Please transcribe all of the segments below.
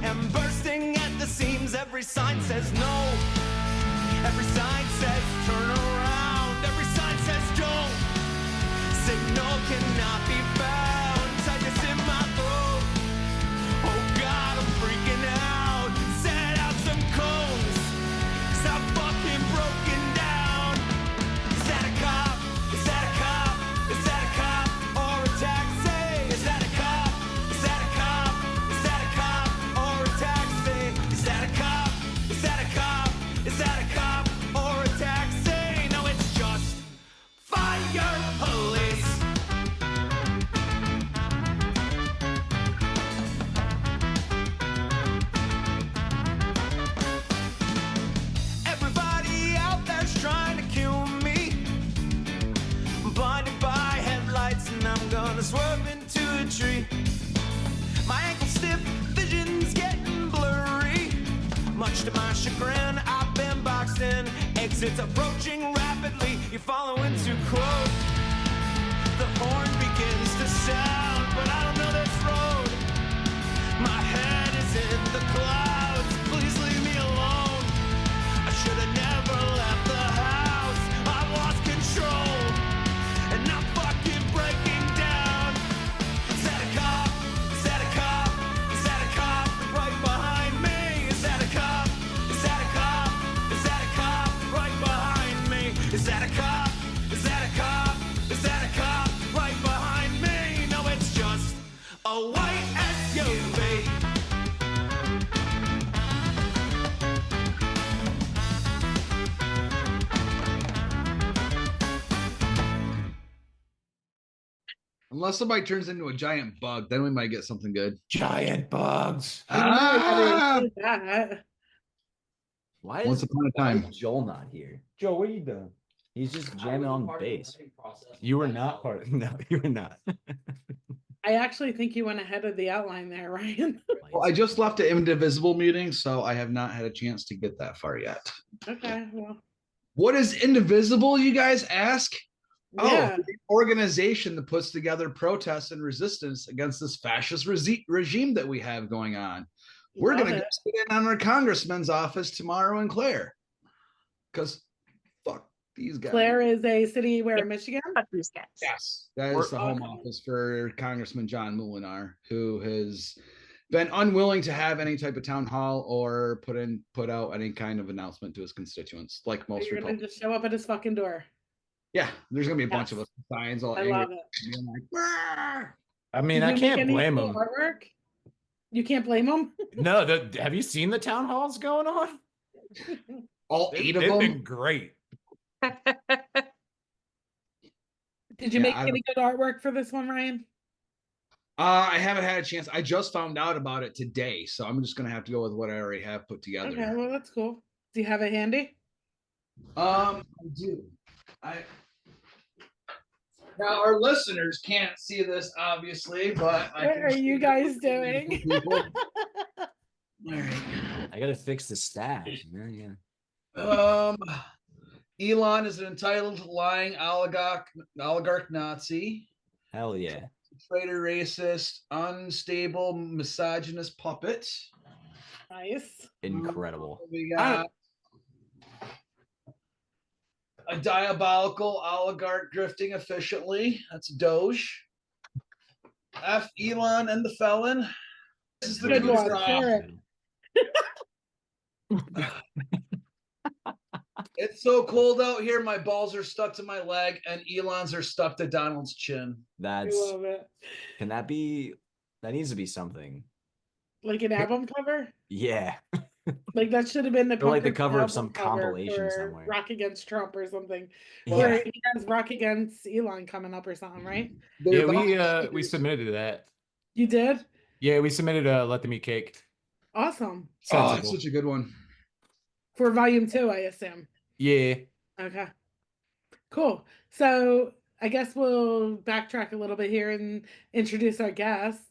am bursting at the seams. Every sign says no. Every sign says turn around. Every sign says don't. Signal cannot be found. Tightness in my throat. Oh God, I'm freaking out. Set out some cones. 'Cause I'm fucking broken down. Is that a cop? Is that a cop? Is that a cop or a taxi? Is that a cop? Is that a cop? Is that a cop or a taxi? Is that a cop? Is that a cop? Is that a cop or a taxi? No, it's just fire police. Everybody out there's trying to kill me. I'm blinded by headlights and I'm gonna swerve into a tree. My ankle stiff, vision's getting blurry. Much to my chagrin, I've been boxed in. Exits approaching rapidly. You're following too close. The horn begins to sound, but I don't know this road. My head is in the clouds. Please leave me alone. I should have never left the house. I lost control, and I'm fucking breaking down. Is that a cop? Is that a cop? Is that a cop right behind me? Is that a cop? Is that a cop? Is that a cop right behind me? Is that a cop? Is that a cop? Is that a cop right behind me? No, it's just a white SUV. Unless somebody turns into a giant bug, then we might get something good. Giant bugs. Ah! Why Once is, upon a why time. is Joel not here? Joe, what are you doing? He's just jamming on bass. You were not part of No, you were not. I actually think you went ahead of the outline there, Ryan. Well, I just left an Indivisible meeting, so I have not had a chance to get that far yet. Okay, well, What is Indivisible, you guys ask? yeah. Oh, the organization that puts together protests and resistance against this fascist regime that we have going on. We're Love going to go it. sit in on our congressman's office tomorrow in Clare. Because fuck these guys. Clare is a city where, Michigan? Fuck these guys. Yes, that is the home office for Congressman John Molinar, who has been unwilling to have any type of town hall or put out any kind of announcement to his constituents, like So most you're gonna Republicans. just show up at his fucking door. Yeah, there's gonna be a bunch of Yes. us with signs all I angry. love it. Being like, "Brr." I mean, Did I you make can't any blame cool him. Artwork? You can't blame him. No, have you seen the town halls going on? All They've 8 of been them. great. Did you Yeah, make I any good artwork for this one, Ryan? I haven't had a chance. I just found out about it today, so I'm just gonna have to go with what I already have put together. Okay, well that's cool. Do you have it handy? I do. Now our listeners can't see this obviously, but What are you guys doing? All right. I gotta fix the stash. Yeah. Elon is an entitled, lying oligarch Nazi, Hell yeah. traitor, racist, unstable, misogynist puppet. Nice. Incredible. We got a diabolical oligarch drifting efficiently. That's Doge. F. Elon and the felon. This is the Good coup one. drop. Share it. It's so cold out here. My balls are stuck to my leg, and Elon's are stuck to Donald's chin. I That's love it. can that be that needs to be something. Like an album cover? Yeah. Like that should have been the Or like the Punkers cover of album some cover compilation for somewhere. Rock Against Trump or something. Yeah. Or he has Rock Against Elon coming up or something, right? Yeah, we submitted that. You did? Yeah, we submitted Let Them Eat Cake. Awesome. Oh, Sensible. it's such a good one. For volume 2, I assume. Yeah. Okay. Cool. So I guess we'll backtrack a little bit here and introduce our guest.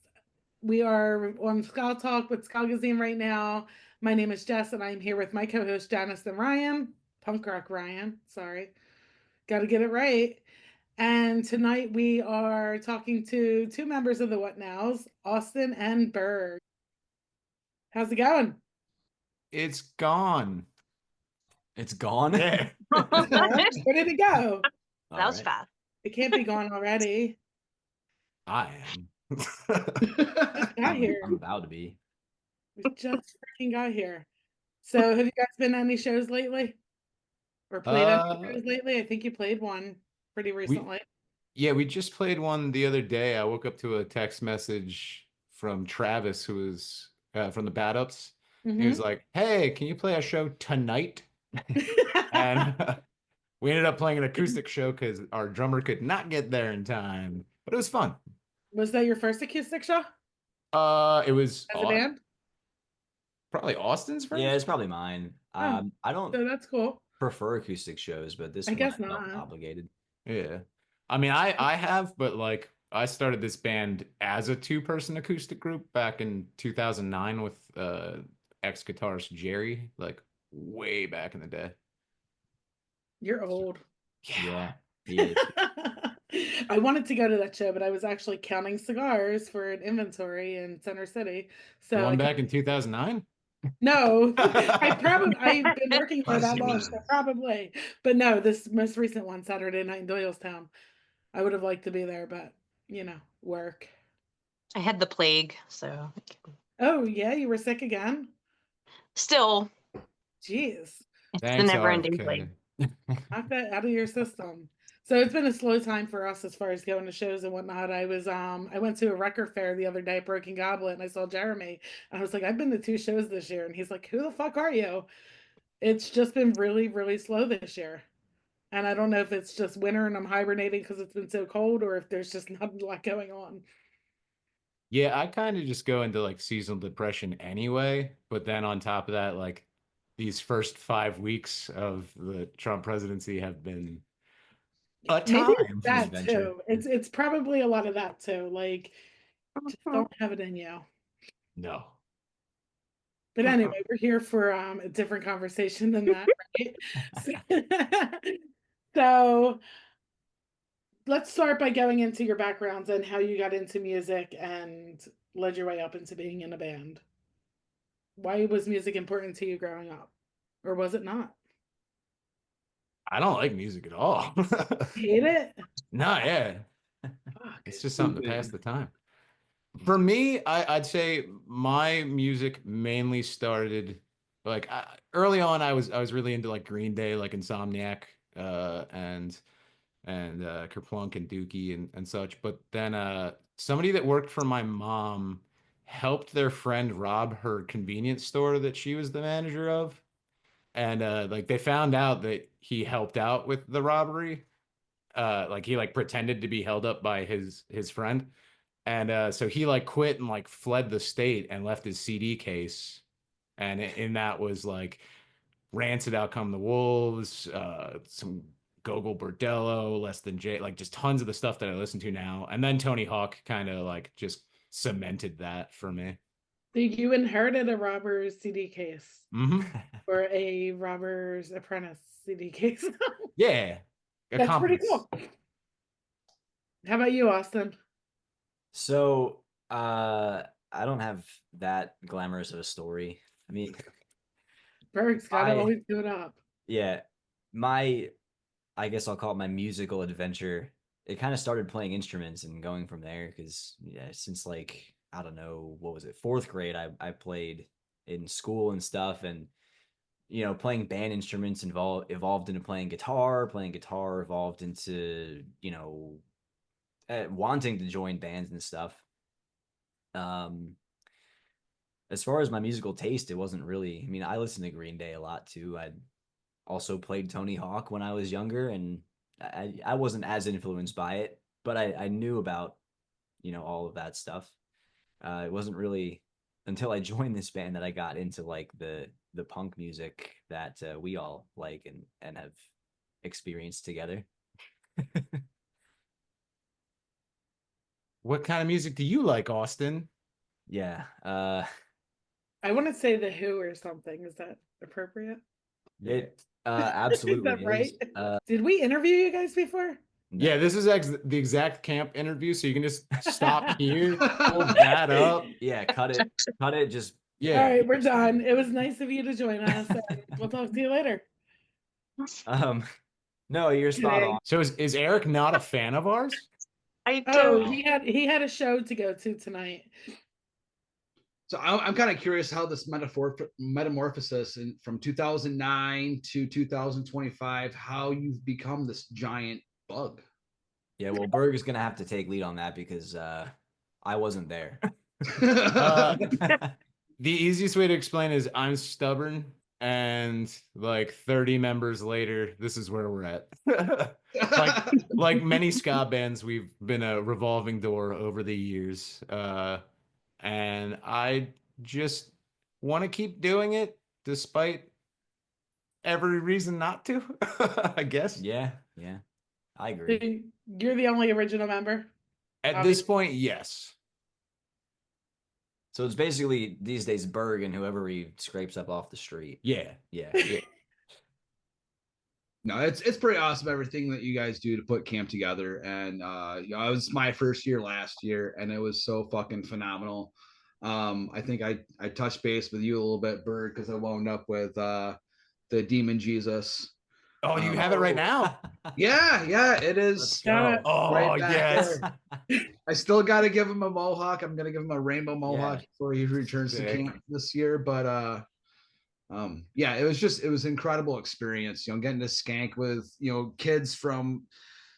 We are on Ska Talk with Skagazine right now. My name is Jess, and I'm here with my co-host Janice and Ryan, Punk Rock Ryan. Sorry, got to get it right. And tonight we are talking to two members of the What Nows, Austin and Berg. How's it going? It's gone. It's gone. Yeah. Where did it go? That was Alright. fast. It can't be gone already. I am. Just got here. I'm about to be. We just freaking got here. So, have you guys been to any shows lately? Or played any shows lately? I think you played one pretty recently. Yeah, we just played one the other day. I woke up to a text message from Travis, who was from the Bad Ups. He was like, "Hey, can you play a show tonight?" And we ended up playing an acoustic show because our drummer could not get there in time, but it was fun. Was that your first acoustic show It was as a band? probably Austin's first. Yeah, it's probably mine. Oh, I don't So that's cool. prefer acoustic shows, but this I one guess I felt not. obligated. Yeah. I mean, I have, but like I started this band as a two-person acoustic group back in 2009 with ex-guitarist Jerry, like way back in the day. You're old. Yeah. He is. I wanted to go to that show, but I was actually counting cigars for an inventory in Center City. The So one back in 2009? no, I've been working for that long, so probably. But no, this most recent one, Saturday night in Doylestown. I would have liked to be there, but work. I had the plague, so Oh yeah, you were sick again? still, Jeez. it's the Thanks, never-ending RFK. plague. Knock that out of your system. So it's been a slow time for us as far as going to shows and whatnot. I went to a record fair the other day at Broken Goblet, and I saw Jeremy, and I was like, I've been to 2 shows this year, and he's like, who the fuck are you? It's just been really, really slow this year. And I don't know if it's just winter and I'm hibernating because it's been so cold, or if there's just not a lot going on. Yeah, I kind of just go into like seasonal depression anyway, but then on top of that, like these first 5 weeks of the Trump presidency have been a Maybe time. it's that adventure. too. It's probably a lot of that too. Like, just don't have it in you. No. But anyway, we're here for a different conversation than that, right? So let's start by going into your backgrounds and how you got into music and led your way up into being in a band. Why was music important to you growing up? Or was it not? I don't like music at all. Hate it? No, yeah. Fuck. It's just something to pass the time. For me, I'd say my music mainly started like early on. I was really into like Green Day, like Insomniac, and Kerplunk and Dookie and such. But then somebody that worked for my mom helped their friend rob her convenience store that she was the manager of, and like they found out that he helped out with the robbery. Like he like pretended to be held up by his friend. And so he like quit and like fled the state and left his CD case. And in that was like Rancid, Out Come the Wolves, some Gogol Bordello, Less Than Jay, like just tons of the stuff that I listen to now. And then Tony Hawk kind of like just cemented that for me. So you inherited a robber's CD case Mm-hmm. or a robber's apprentice CD case. Yeah. That's pretty cool. How about you, Austin? So, I don't have that glamorous of a story. I mean, Berg's gotta I- always do it up. yeah, I guess I'll call it my musical adventure. It kind of started playing instruments and going from there because since like, I don't know, what was it, 4th grade, I played in school and stuff, and playing band instruments evolved into playing guitar evolved into wanting to join bands and stuff. As far as my musical taste, it wasn't really, I mean, I listened to Green Day a lot too. I also played Tony Hawk when I was younger, and I wasn't as influenced by it, but I knew about all of that stuff. It wasn't really until I joined this band that I got into like the punk music that we all like and have experienced together. What kind of music do you like, Austin? Yeah. I want to say The Who or something. Is that appropriate? It absolutely Is that right? is. Did we interview you guys before? Yeah, this is the exact camp interview, so you can just stop here, hold that up. Yeah, cut it. Just Yeah. All right, we're done. It was nice of you to join us. And we'll talk to you later. No, you're spot Kidding. on. So is Eric not a fan of ours? I Oh, don't. he had a show to go to tonight. So I'm kind of curious how this metamorphosis from 2009 to 2025, how you've become this giant bug. Yeah, well, Berg is gonna have to take lead on that because I wasn't there. The easiest way to explain is I'm stubborn, and like 30 members later, this is where we're at. like many ska bands, we've been a revolving door over the years. And I just want to keep doing it despite every reason not to, I guess. Yeah, I agree. You're the only original member. At this point, yes. So it's basically these days Berg and whoever he scrapes up off the street. Yeah. No, it's pretty awesome everything that you guys do to put camp together. And it was my first year last year, and it was so fucking phenomenal. I think I touched base with you a little bit, Berg, because I wound up with the Demon Jesus. Oh, you have it right now? Yeah, it is. Oh, right back yes. there. I still got to give him a mohawk. I'm gonna give him a rainbow mohawk before he returns Sick. to camp this year. But yeah, it was incredible experience. Getting to skank with kids from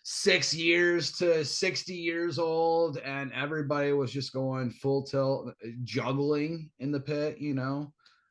6 years to 60 years old, and everybody was just going full tilt, juggling in the pit.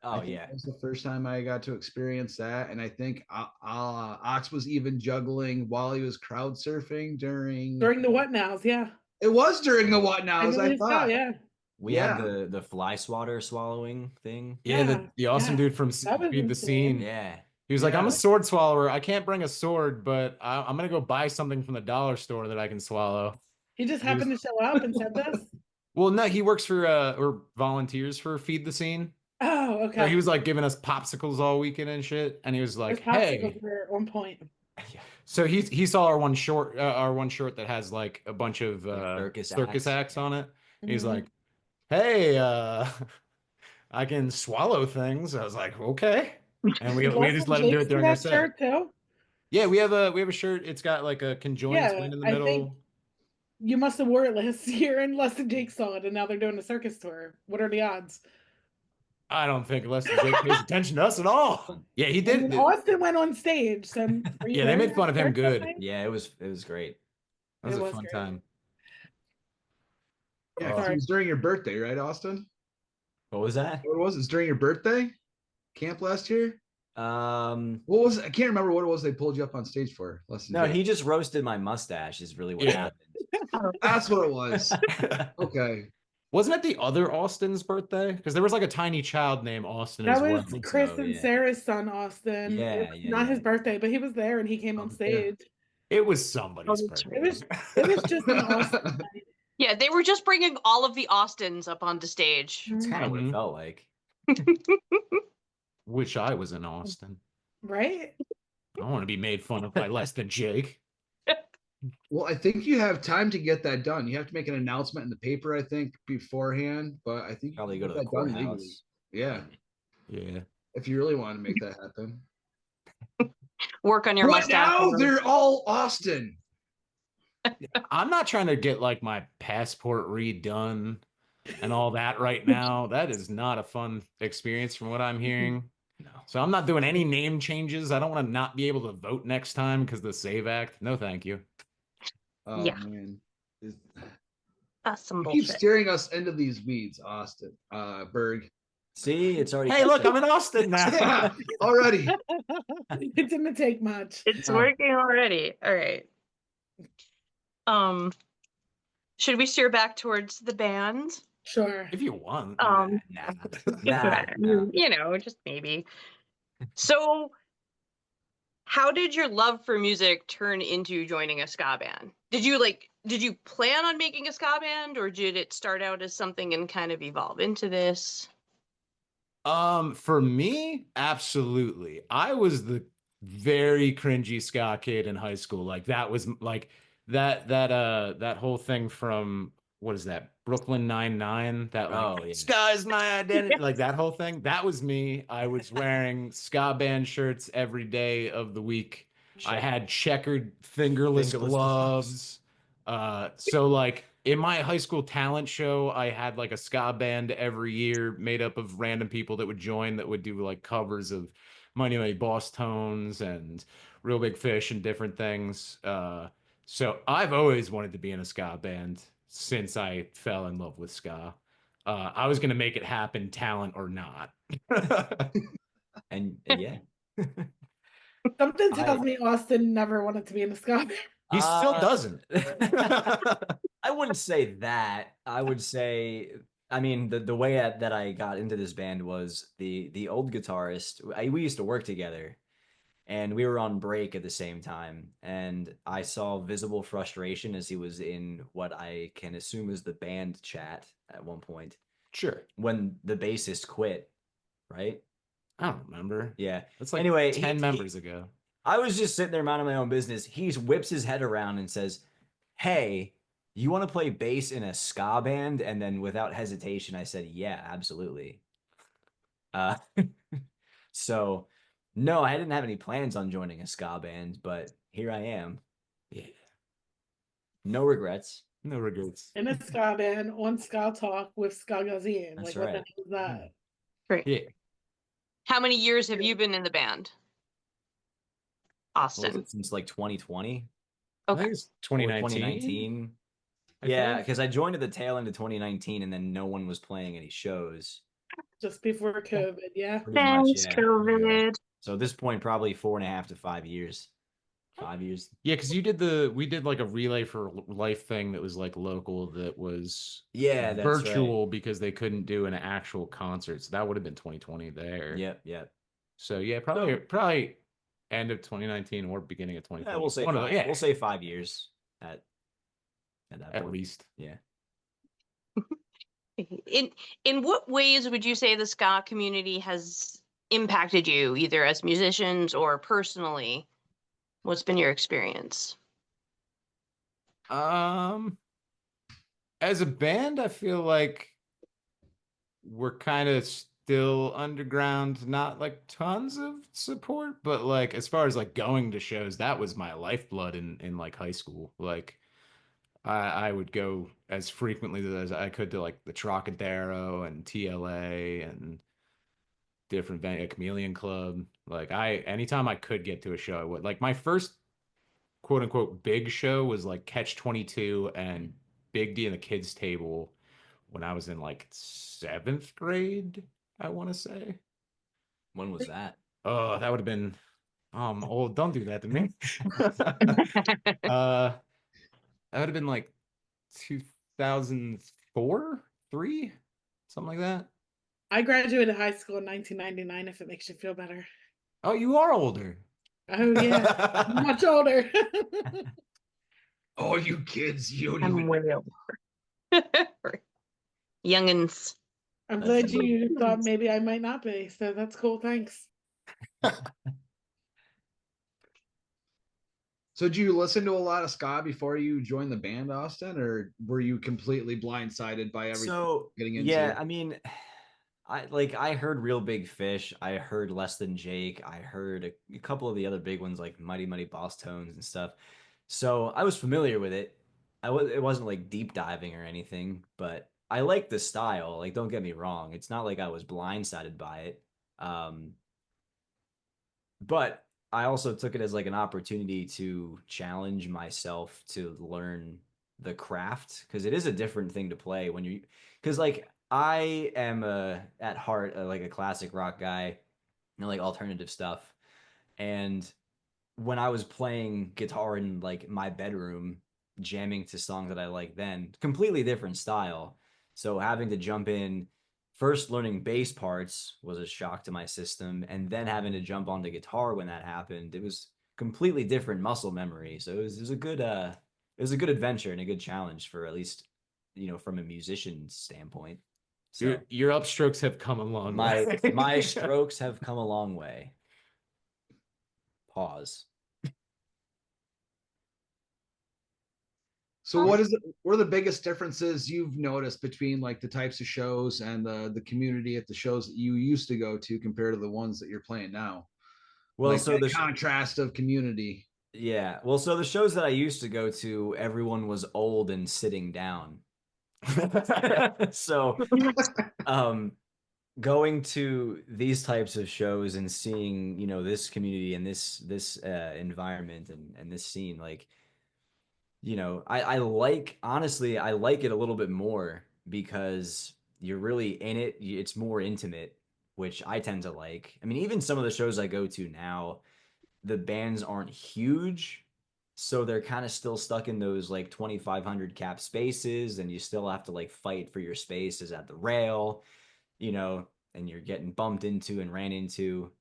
Oh, it was the first time I got to experience that, and I think Ox was even juggling while he was crowd surfing during the what nows. Yeah, it was during the what nows. I thought. Yeah, we had the fly swatter swallowing thing. Yeah, the awesome dude from Feed the Scene. Yeah. He was like, I'm a sword swallower. I can't bring a sword, but I'm going to go buy something from the dollar store that I can swallow. He just happened to show up and said this? Well, no, he works for, or volunteers for Feed the Scene. Oh, okay. So he was like giving us popsicles all weekend and shit. And he was like, hey. At one point. So he saw our one short that has like a bunch of circus acts on it. Mm-hmm. He's like, hey, I can swallow things. I was like, okay. And we just let him do it during our set. Shirt too? Yeah, we have a shirt. It's got like a conjoined twin in the middle. Think you must have wore it last year, and Less Than Jake saw it, and now they're doing a circus tour. What are the odds? I don't think Less Than Jake pays attention to us at all. Yeah, he did. And Austin went on stage. So yeah, they made fun of him good. Yeah, it was great. That was a fun time. Yeah, it was during your birthday, right, Austin? What was that? What was it? It was during your birthday camp last year? What was it? I can't remember what it was they pulled you up on stage for. No, he just roasted my mustache is really what happened. That's what it was. Okay. Wasn't it the other Austin's birthday? Because there was like a tiny child named Austin as well. That was Chris and Sarah's son, Austin. Yeah, not his birthday, but he was there and he came on stage. It was somebody's birthday. It was just an Austin night. Yeah, they were just bringing all of the Austins up onto stage. It's kind of what it felt like. Wish I was in Austin. Right? I want to be made fun of by Less Than Jake. Well, I think you have time to get that done. You have to make an announcement in the paper, I think, beforehand. But I think probably go to the courthouse. Yeah. If you really want to make that happen. Work on your mustache. Now they're all Austin. I'm not trying to get like my passport redone and all that right now. That is not a fun experience from what I'm hearing. No. So I'm not doing any name changes. I don't want to not be able to vote next time because of the SAVE Act. No, thank you. Oh, man. That's some bullshit. bullshit. Keep steering us into these weeds, Austin. Berg. See, it's already. Hey, look, I'm in Austin now. Yeah, already. It didn't take much. It's working already. All right. Should we steer back towards the band? Sure. If you want. Nah. You know, just maybe. So how did your love for music turn into joining a ska band? Did you plan on making a ska band, or did it start out as something and kind of evolve into this? For me, absolutely. I was the very cringy ska kid in high school. Like that was like that whole thing from what is that? Brooklyn Nine-Nine. That like, Oh, yeah. ska is my identity. Like that whole thing. That was me. I was wearing ska band shirts every day of the week. I had checkered fingerless gloves. So like in my high school talent show, I had like a ska band every year made up of random people that would join that would do like covers of Mighty Mighty Boss Tones and Real Big Fish and different things. So I've always wanted to be in a ska band since I fell in love with ska. I was going to make it happen, talent or not. And yeah. Something tells me Austin never wanted to be in a ska band. He still doesn't. I wouldn't say that. I would say, I mean, the way that I got into this band was the old guitarist. We used to work together, and we were on break at the same time. And I saw visible frustration as he was in what I can assume is the band chat at one point. Sure. When the bassist quit, right? I don't remember. Yeah. That's like anyway, 10 members ago. I was just sitting there minding my own business. He whips his head around and says, "Hey, you want to play bass in a ska band?" And then without hesitation, I said, "Yeah, absolutely." Uh, so no, I didn't have any plans on joining a ska band, but here I am. Yeah. No regrets. No regrets. In a ska band on Ska Talk with Skagazine. That's Like, what the right. hell is that? Great. Yeah. How many years have you been in the band, What was Austin? it, since like 2020? I Okay. think it's Or 2019. 2019? I Yeah, think. because I joined at the tail end of 2019 and then no one was playing any shows. Just before COVID, yeah. Pretty much, Thanks, yeah. COVID. So at this point, probably 4.5 to 5 years. 5 years. Yeah, because we did like a Relay for Life thing that was like local that was Yeah, that's virtual because they couldn't do an actual concert. So that would have been 2020 there. right. Yep. So yeah, probably end of 2019 or beginning of 2020. Yeah, we'll say One of 5. the- yeah, We'll say 5 years at that at point. least. Yeah. In what ways would you say the ska community has impacted you, either as musicians or personally? What's been your experience? As a band, I feel like we're kind of still underground, not like tons of support, but like as far as like going to shows, that was my lifeblood in like high school. Like I would go as frequently as I could to like the Trocadero and TLA and different venue, Chameleon Club. Like anytime I could get to a show, I would. Like my first quote unquote big show was like Catch 22 and Big D and the Kids Table when I was in like 7th grade, I want to say. When was that? Oh, that would have been old. Don't do that to me. That would have been like 2004, 3, something like that. I graduated high school in 1999, if it makes you feel better. Oh, you are older. Oh, yeah. Much older. Oh, you kids, you don't even. I'm way over. Youngins. I'm That's glad you thought maybe I might not be. So that's cool. Thanks. So did you listen to a lot of ska before you joined the band, Austin, or were you completely blindsided by everything So getting into? yeah, I mean, I heard Real Big Fish. I heard Less Than Jake. I heard a couple of the other big ones like Mighty Mighty Boss Tones and stuff. So I was familiar with it. It wasn't like deep diving or anything, but I like the style. Like, don't get me wrong. It's not like I was blindsided by it. But I also took it as like an opportunity to challenge myself to learn the craft because it is a different thing to play when you because like I am at heart like a classic rock guy, like alternative stuff. And when I was playing guitar in like my bedroom, jamming to songs that I like then, completely different style. So having to jump in, first learning bass parts was a shock to my system, and then having to jump onto guitar when that happened, it was completely different muscle memory. So it was a good adventure and a good challenge for at least from a musician standpoint. So your upstrokes have come a long way. my strokes have come a long way. Pause. So what are the biggest differences you've noticed between like the types of shows and the community at the shows that you used to go to compared to the ones that you're playing now? Well, like so the contrast of community. yeah. Well, so the shows that I used to go to, everyone was old and sitting down. So, going to these types of shows and seeing, this community and this environment and this scene, like, I like, honestly, I like it a little bit more because you're really in it. It's more intimate, which I tend to like. I mean, even some of the shows I go to now, the bands aren't huge, so they're kind of still stuck in those like 2,500 cap spaces, and you still have to like fight for your spaces at the rail, and you're getting bumped into and ran into.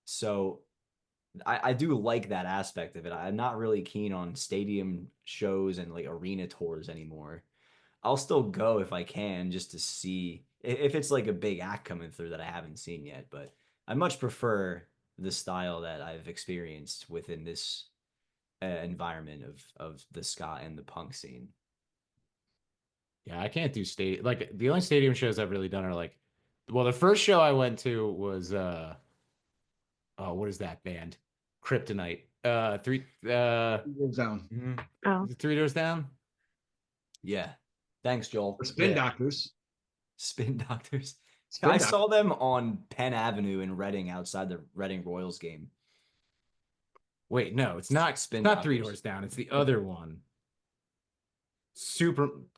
So I do like that aspect of it. I'm not really keen on stadium shows and like arena tours anymore. I'll still go if I can just to see if it's like a big act coming through that I haven't seen yet, but I much prefer the style that I've experienced within this environment of the ska and the punk scene. Yeah, I can't do stadium. Like the only stadium shows I've really done are like, well, the first show I went to was what is that band? Kryptonite. Goes down. Oh. Is it Three Doors Down? Yeah. Thanks, Joel. The Spin Yeah. Doctors. Spin Doctors. Spin I Doctors. saw them on Penn Avenue in Reading outside the Reading Royals game. Wait, no, it's not. Spin Not Three Doctors. Doors Down. It's the other one.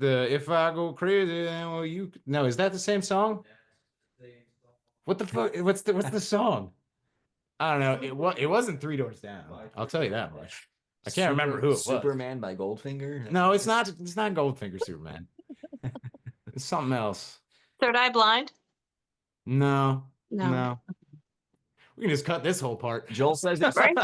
If I go crazy, then will you? No, is that the same song? What the fuck? What's the song? I don't know. It wasn't Three Doors Down. I'll tell you that much. I can't remember who it was. Superman by Goldfinger? No, it's not. It's not Goldfinger Superman. It's something else. Third Eye Blind? No. No. We can just cut this whole part. Joel says it's Right?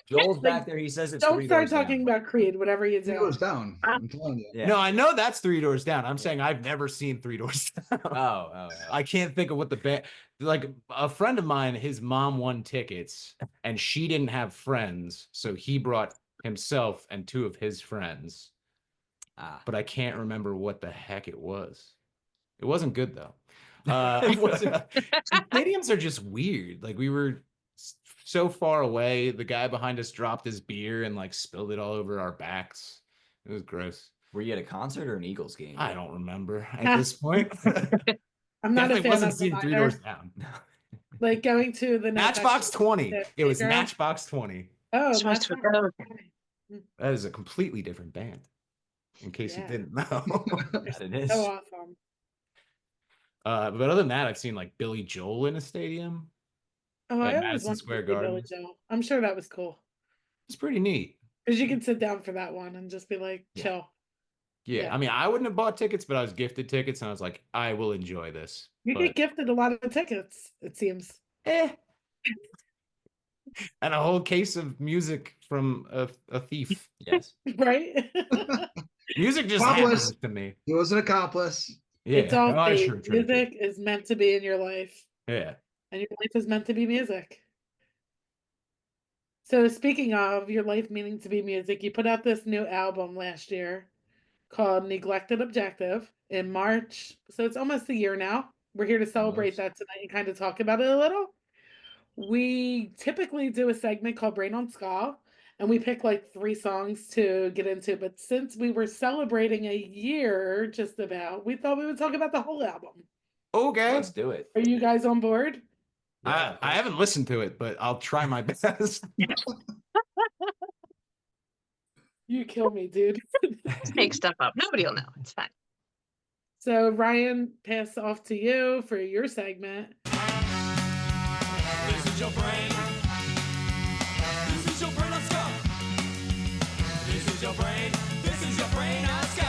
Joel's back there. He says it's Don't Three start Doors Down. talking about Creed, whatever you Three do. Doors Down. I'm telling you. Yeah. No, I know that's Three Doors Down. I'm saying I've never seen Three Doors Down. Oh. I can't think of what the band. Like a friend of mine, his mom won tickets, and she didn't have friends, so he brought himself and two of his friends. But I can't remember what the heck it was. It wasn't good though. Stadiums are just weird. Like we were so far away. The guy behind us dropped his beer and like spilled it all over our backs. It was gross. Were you at a concert or an Eagles game? I don't remember at this point. I'm not a Definitely fan wasn't of seeing them Three either. Doors Down. Like going to the Matchbox 20. It was Girl. Matchbox 20. Oh, It's supposed to Matchbox. go. That is a completely different band. In case Yeah. you didn't know. That it is. So awesome. But other than that, I've seen like Billy Joel in a stadium. Oh, I At always Madison wanted Square to see Billy Garden. Joel. I'm sure that was cool. It's pretty neat. Because you could sit down for that one and just be like, Yeah. chill. Yeah, Yeah. I mean, I wouldn't have bought tickets, but I was gifted tickets, and I was like, I will enjoy this. You But, get gifted a lot of tickets, it seems. and a whole case of music from a thief. Yes. Right? Music just Accomplice. happens to me. He was an accomplice. Yeah, It's all oh, fate. true, true, true. Music is meant to be in your life, Yeah. and your life is meant to be music. So, speaking of your life meaning to be music, you put out this new album last year called Neglected Objective in March. So, it's almost a year now. We're here to celebrate Almost. that tonight and kind of talk about it a little. We typically do a segment called Brain on Ska, and we pick like 3 songs to get into. But since we were celebrating a year just about, we thought we would talk about the whole album. Okay. Let's do it. Are you guys on board? I haven't listened to it, but I'll try my best. You kill me, dude. Just make stuff up. Nobody will know. It's fine. So Ryan, pass off to you for your segment. This is your brain. This is your brain on ska. This is your brain. This is your brain on ska.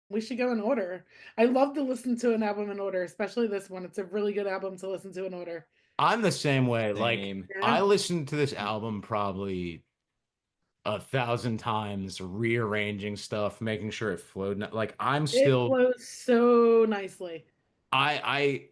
We should go in order. I love to listen to an album in order, especially this one. It's a really good album to listen to in order. I'm the same way. Like Same. I listened to this album probably 1,000 times, rearranging stuff, making sure it flowed. Like I'm It still, flows so nicely. I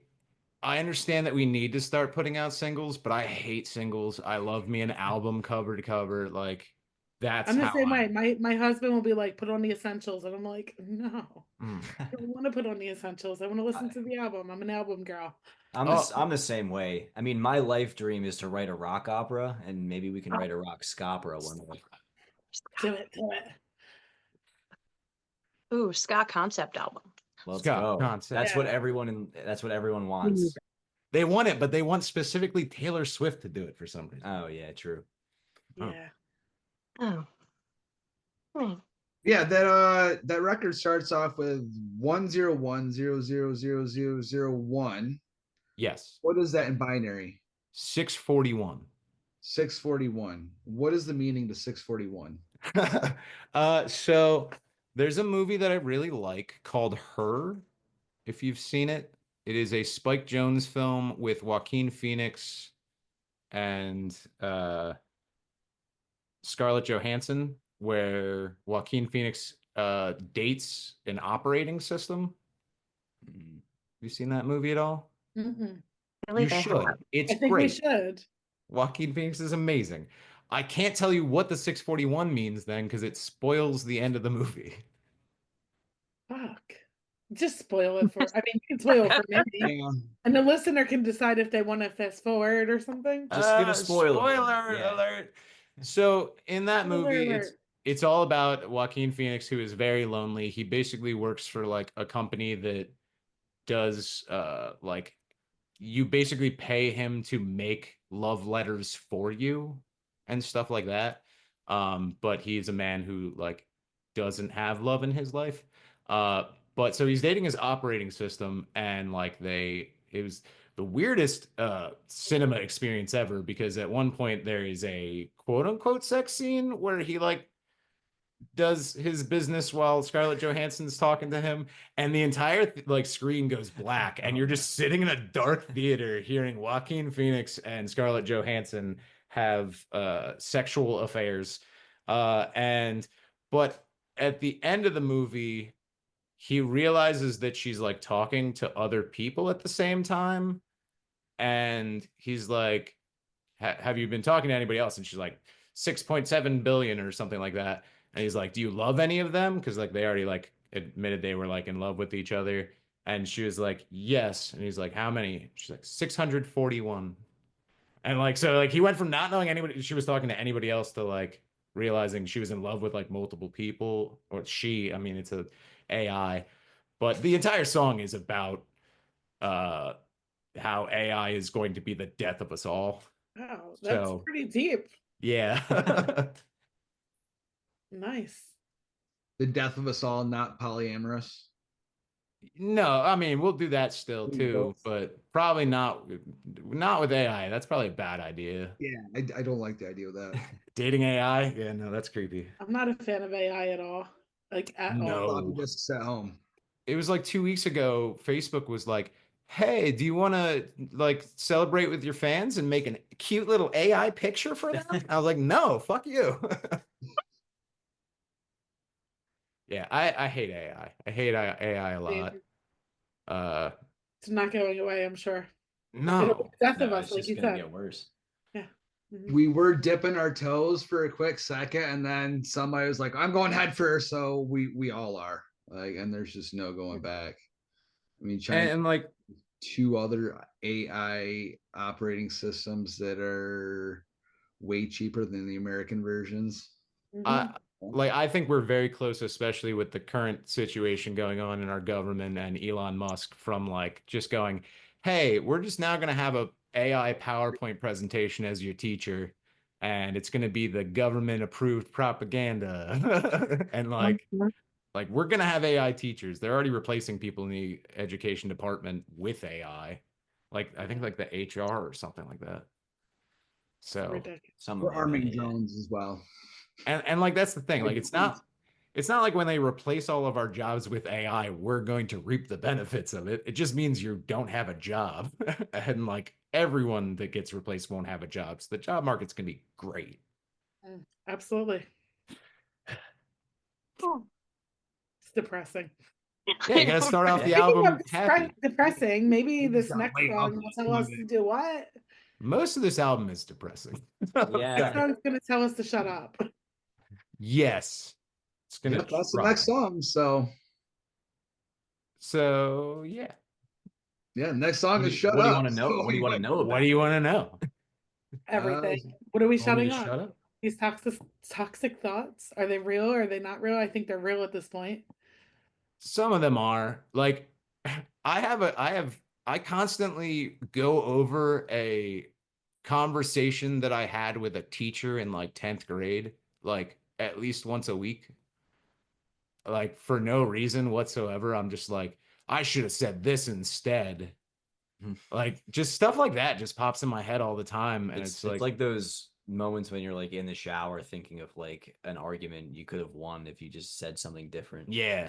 understand that we need to start putting out singles, but I hate singles. I love me an album cover to cover. Like that's I'm the how same I. way. My husband will be like, put on the essentials, and I'm like, no, Mm. I don't want to put on the essentials. I want to listen to the album. I'm an album girl. Oh, I'm the same way. I mean, my life dream is to write a rock opera, and maybe we can write a rock ska opera one day. Do it, do it. Ooh, ska concept album. Let's Ska go. concept. That's what everyone wants. They want it, but they want specifically Taylor Swift to do it for some reason. Oh yeah, true. Yeah. Oh. Hmm. Yeah, that record starts off with 101000001. Yes. What is that in binary? 641. 641. What is the meaning to 641? So there's a movie that I really like called Her, if you've seen it. It is a Spike Jonze film with Joaquin Phoenix and Scarlett Johansson, where Joaquin Phoenix dates an operating system. Have you seen that movie at all? Mm-mm. Really, You they should. have. It's I think great. we should. Joaquin Phoenix is amazing. I can't tell you what the 641 means then because it spoils the end of the movie. Fuck. Just spoil it for. I mean, you can spoil it for me, Yeah. and the listener can decide if they want to fast forward or something. Just give a spoiler. Yeah. Alert. So in that Spoiler movie, alert. it's all about Joaquin Phoenix, who is very lonely. He basically works for like a company that does like you basically pay him to make love letters for you and stuff like that. But he's a man who like doesn't have love in his life. But so he's dating his operating system, and like it was the weirdest cinema experience ever because at one point there is a quote unquote sex scene where he like does his business while Scarlett Johansson's talking to him, and the entire like screen goes black, and you're just sitting in a dark theater hearing Joaquin Phoenix and Scarlett Johansson have sexual affairs, and but at the end of the movie, he realizes that she's like talking to other people at the same time, and he's like, have you been talking to anybody else? And she's like 6.7 billion or something like that. And he's like, do you love any of them? Because like they already like admitted they were like in love with each other. And she was like, yes. And he's like, how many? She's like 641. And like so like he went from not knowing anybody she was talking to anybody else to like realizing she was in love with like multiple people. Or she, I mean, it's a AI. But the entire song is about uh how AI is going to be the death of us all. Wow, that's pretty deep. Yeah. Nice. The death of us all, not polyamorous. No, I mean we'll do that still too, but probably not with AI. That's probably a bad idea. Yeah, I don't like the idea of that. Dating AI? Yeah, no, that's creepy. I'm not a fan of AI at all. Like at all. Floppy disks at home. It was like 2 weeks ago, Facebook was like, hey, do you want to like celebrate with your fans and make a cute little AI picture for them? I was like, no, fuck you. Yeah, I hate AI. I hate AI a lot. It's not going away, I'm sure. No. Death of No, us, it's like just you gonna said. get worse. Yeah. Mhm. We were dipping our toes for a quick second, and then somebody was like, I'm going head first, so we all are. Like, and there's just no going back. I mean, China And like 2 other AI operating systems that are way cheaper than the American versions. Mhm. I think we're very close, especially with the current situation going on in our government and Elon Musk from like just going, hey, we're just now going to have a AI PowerPoint presentation as your teacher, and it's going to be the government approved propaganda. And like we're going to have AI teachers. They're already replacing people in the education department with AI. Like I think like the HR or something like that. So Ridiculous. Some We're of them, arming yeah. drones as well. and like that's the thing. Like it's not like when they replace all of our jobs with AI, we're going to reap the benefits of it. It just means you don't have a job. And like everyone that gets replaced won't have a job. So the job market's gonna be great. Absolutely. It's depressing. Yeah, you gotta start off the Speaking album of happy. depressing, maybe this gotta next wait up song will tell us to do what? Most of this album is depressing. Yeah. This song's gonna tell us to shut up. Yes. It's gonna Yep, that's the try. next song. So yeah. Yeah, next song is Shut What do you Up. want to know? So What do you want to know about? What do you want to know? Everything. What are we Want me shutting to on? shut up? These toxic thoughts? Are they real or are they not real? I think they're real at this point. Some of them are. Like I constantly go over a conversation that I had with a teacher in like 10th grade, like at least once a week. Like for no reason whatsoever. I'm just like, I should have said this instead. Like just stuff like that just pops in my head all the time. And It's like those moments when you're like in the shower thinking of like an argument you could have won if you just said something different. yeah.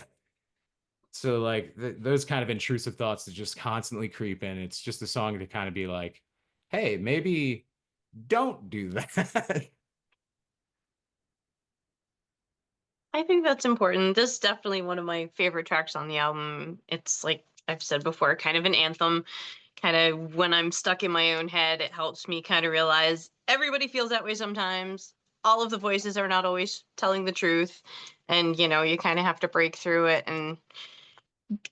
So like those kind of intrusive thoughts that just constantly creep in. It's just a song to kind of be like, hey, maybe don't do that. I think that's important. This is definitely one of my favorite tracks on the album. It's like I've said before, kind of an anthem. Kind of when I'm stuck in my own head, it helps me kind of realize everybody feels that way sometimes. All of the voices are not always telling the truth. And, you kind of have to break through it and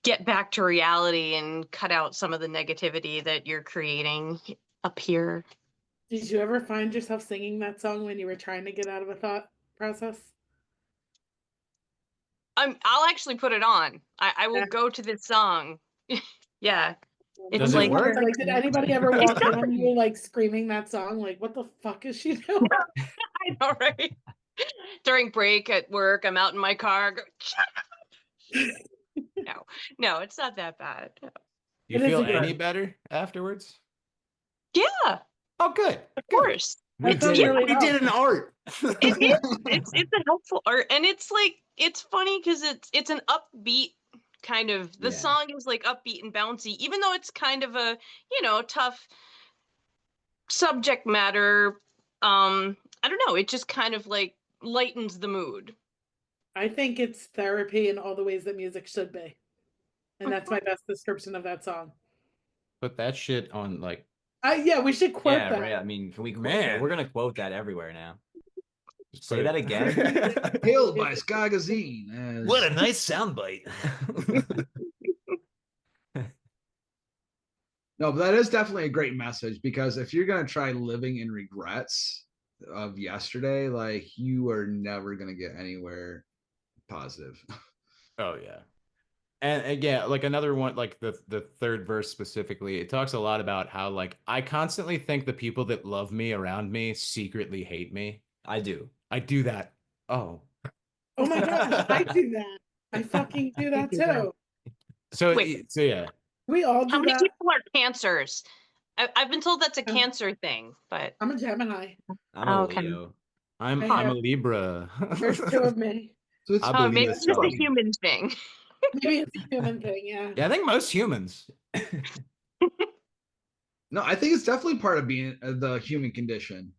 get back to reality and cut out some of the negativity that you're creating up here. Did you ever find yourself singing that song when you were trying to get out of a thought process? I'll actually put it on. I will go to this song. Yeah. It's Does it like, work? Like, did anybody ever walk in on you like screaming that song? Like, what the fuck is she doing? I know, right? During break at work, I'm out in my car. No, it's not that bad. You It is feel a good- any better afterwards? Yeah, Oh, good. of course. We That sounds did it. really We did an art. It is. It's a helpful art, and it's like it's funny because it's an upbeat kind of. The Yeah. song is like upbeat and bouncy, even though it's kind of a tough subject matter. I don't know. It just kind of like lightens the mood. I think it's therapy in all the ways that music should be. And that's my best description of that song. Put that shit on like. Yeah, we should quote Yeah, that. right. I mean, can we quote Man. that? We're gonna quote that everywhere now. Just Say put that it- again. Hailed by Skagazine. What a nice soundbite. No, but that is definitely a great message, because if you're going to try living in regrets of yesterday, like, you are never going to get anywhere positive. Oh yeah. And yeah, like another one, like the third verse specifically, it talks a lot about how like I constantly think the people that love me around me secretly hate me. I do. I do that. Oh. Oh my gosh, I do that. I fucking do that too. So Wait. so yeah. We all do How many that. people are cancers? I've been told that's a Um, cancer thing, but I'm a Gemini. I'm a Okay. Leo. I'm I a have- Libra. There's two of me. So it's I believe maybe it's it's just a funny. human thing. Maybe it's a human thing, yeah. Yeah, I think most humans. no, I think it's definitely part of being the human condition.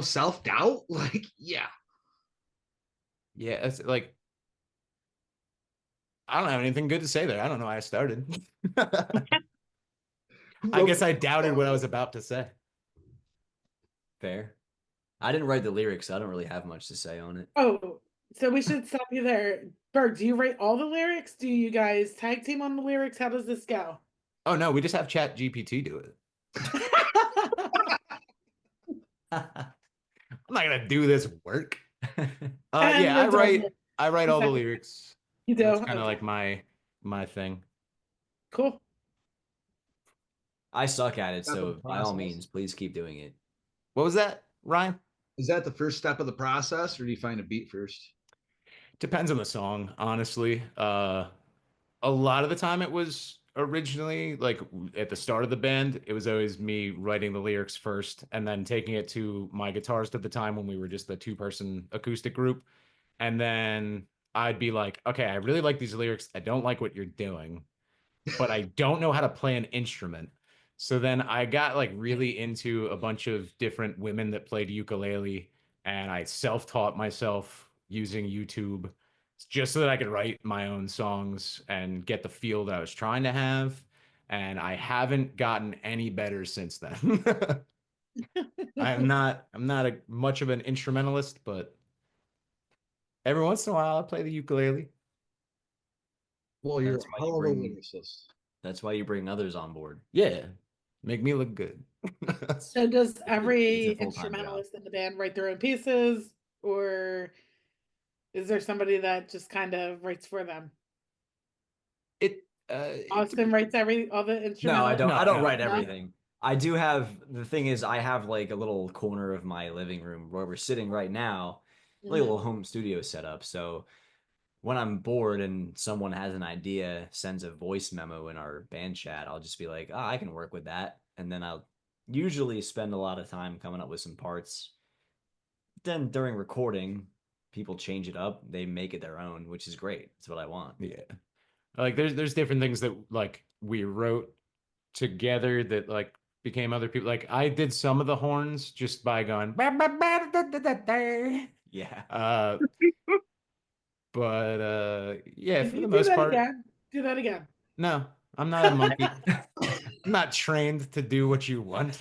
Self-doubt. Like, yeah. Yeah, it's like I don't have anything good to say there. I don't know why I started. I guess I doubted what I was about to say. Fair. I didn't write the lyrics, so I don't really have much to say on it. Oh, so we should stop you there. Berg, do you write all the lyrics? Do you guys tag team on the lyrics? How does this go? Oh no, we just have Chat GPT do it. I'm not gonna do this work. And Yeah, the I write all the Okay. lyrics. You do? That's kind of Okay. like my thing. Cool. I suck at it, Step so of the by all process. means, please keep doing it. What was that, Ryan? Is that the first step of the process, or do you find a beat first? Depends on the song, honestly. A lot of the time it was originally like at the start of the band, it was always me writing the lyrics first and then taking it to my guitarist at the time when we were just a two-person acoustic group. And then I'd be like, okay, I really like these lyrics. I don't like what you're doing, but I don't know how to play an instrument. So then I got like really into a bunch of different women that played ukulele, and I self-taught myself using YouTube. just so that I could write my own songs and get the feel that I was trying to have. And I haven't gotten any better since then. I'm not much of an instrumentalist, but every once in a while I play the ukulele. Well, you're That's a why hell you of a bring lyricist. that's why you bring others on board. Yeah. Make me look good. So does It's every a full-time job. instrumentalist in the band write their own pieces, or is there somebody that just kind of writes for them? It Austin writes all the No, instrumental. I don't. No, I don't no, write no. everything. I do have the thing is I have like a little corner of my living room where we're sitting right now, like a Mhm. little home studio setup. So when I'm bored and someone has an idea, sends a voice memo in our band chat, I'll just be like, "Ah, I can work with that," and then I'll usually spend a lot of time coming up with some parts. Then during recording, people change it up. They make it their own, which is great. That's what I want. yeah. Like there's different things that like we wrote together that like became other people. Like I did some of the horns just by going "Ba, ba, ba, da, da, da, da." Yeah. But yeah, Can for you the do most that part, again? Do that again. no, I'm not a monkey. I'm not trained to do what you want.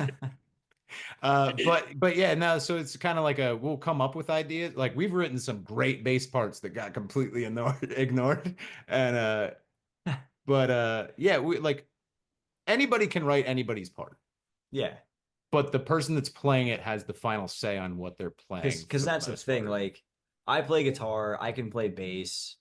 But yeah, no, so it's kind of like we'll come up with ideas. Like we've written some great bass parts that got completely ignored. And yeah, we like anybody can write anybody's part, Yeah. but the person that's playing it has the final say on what they're playing. Because for that's the most thing. part. Like, I play guitar, I can play bass.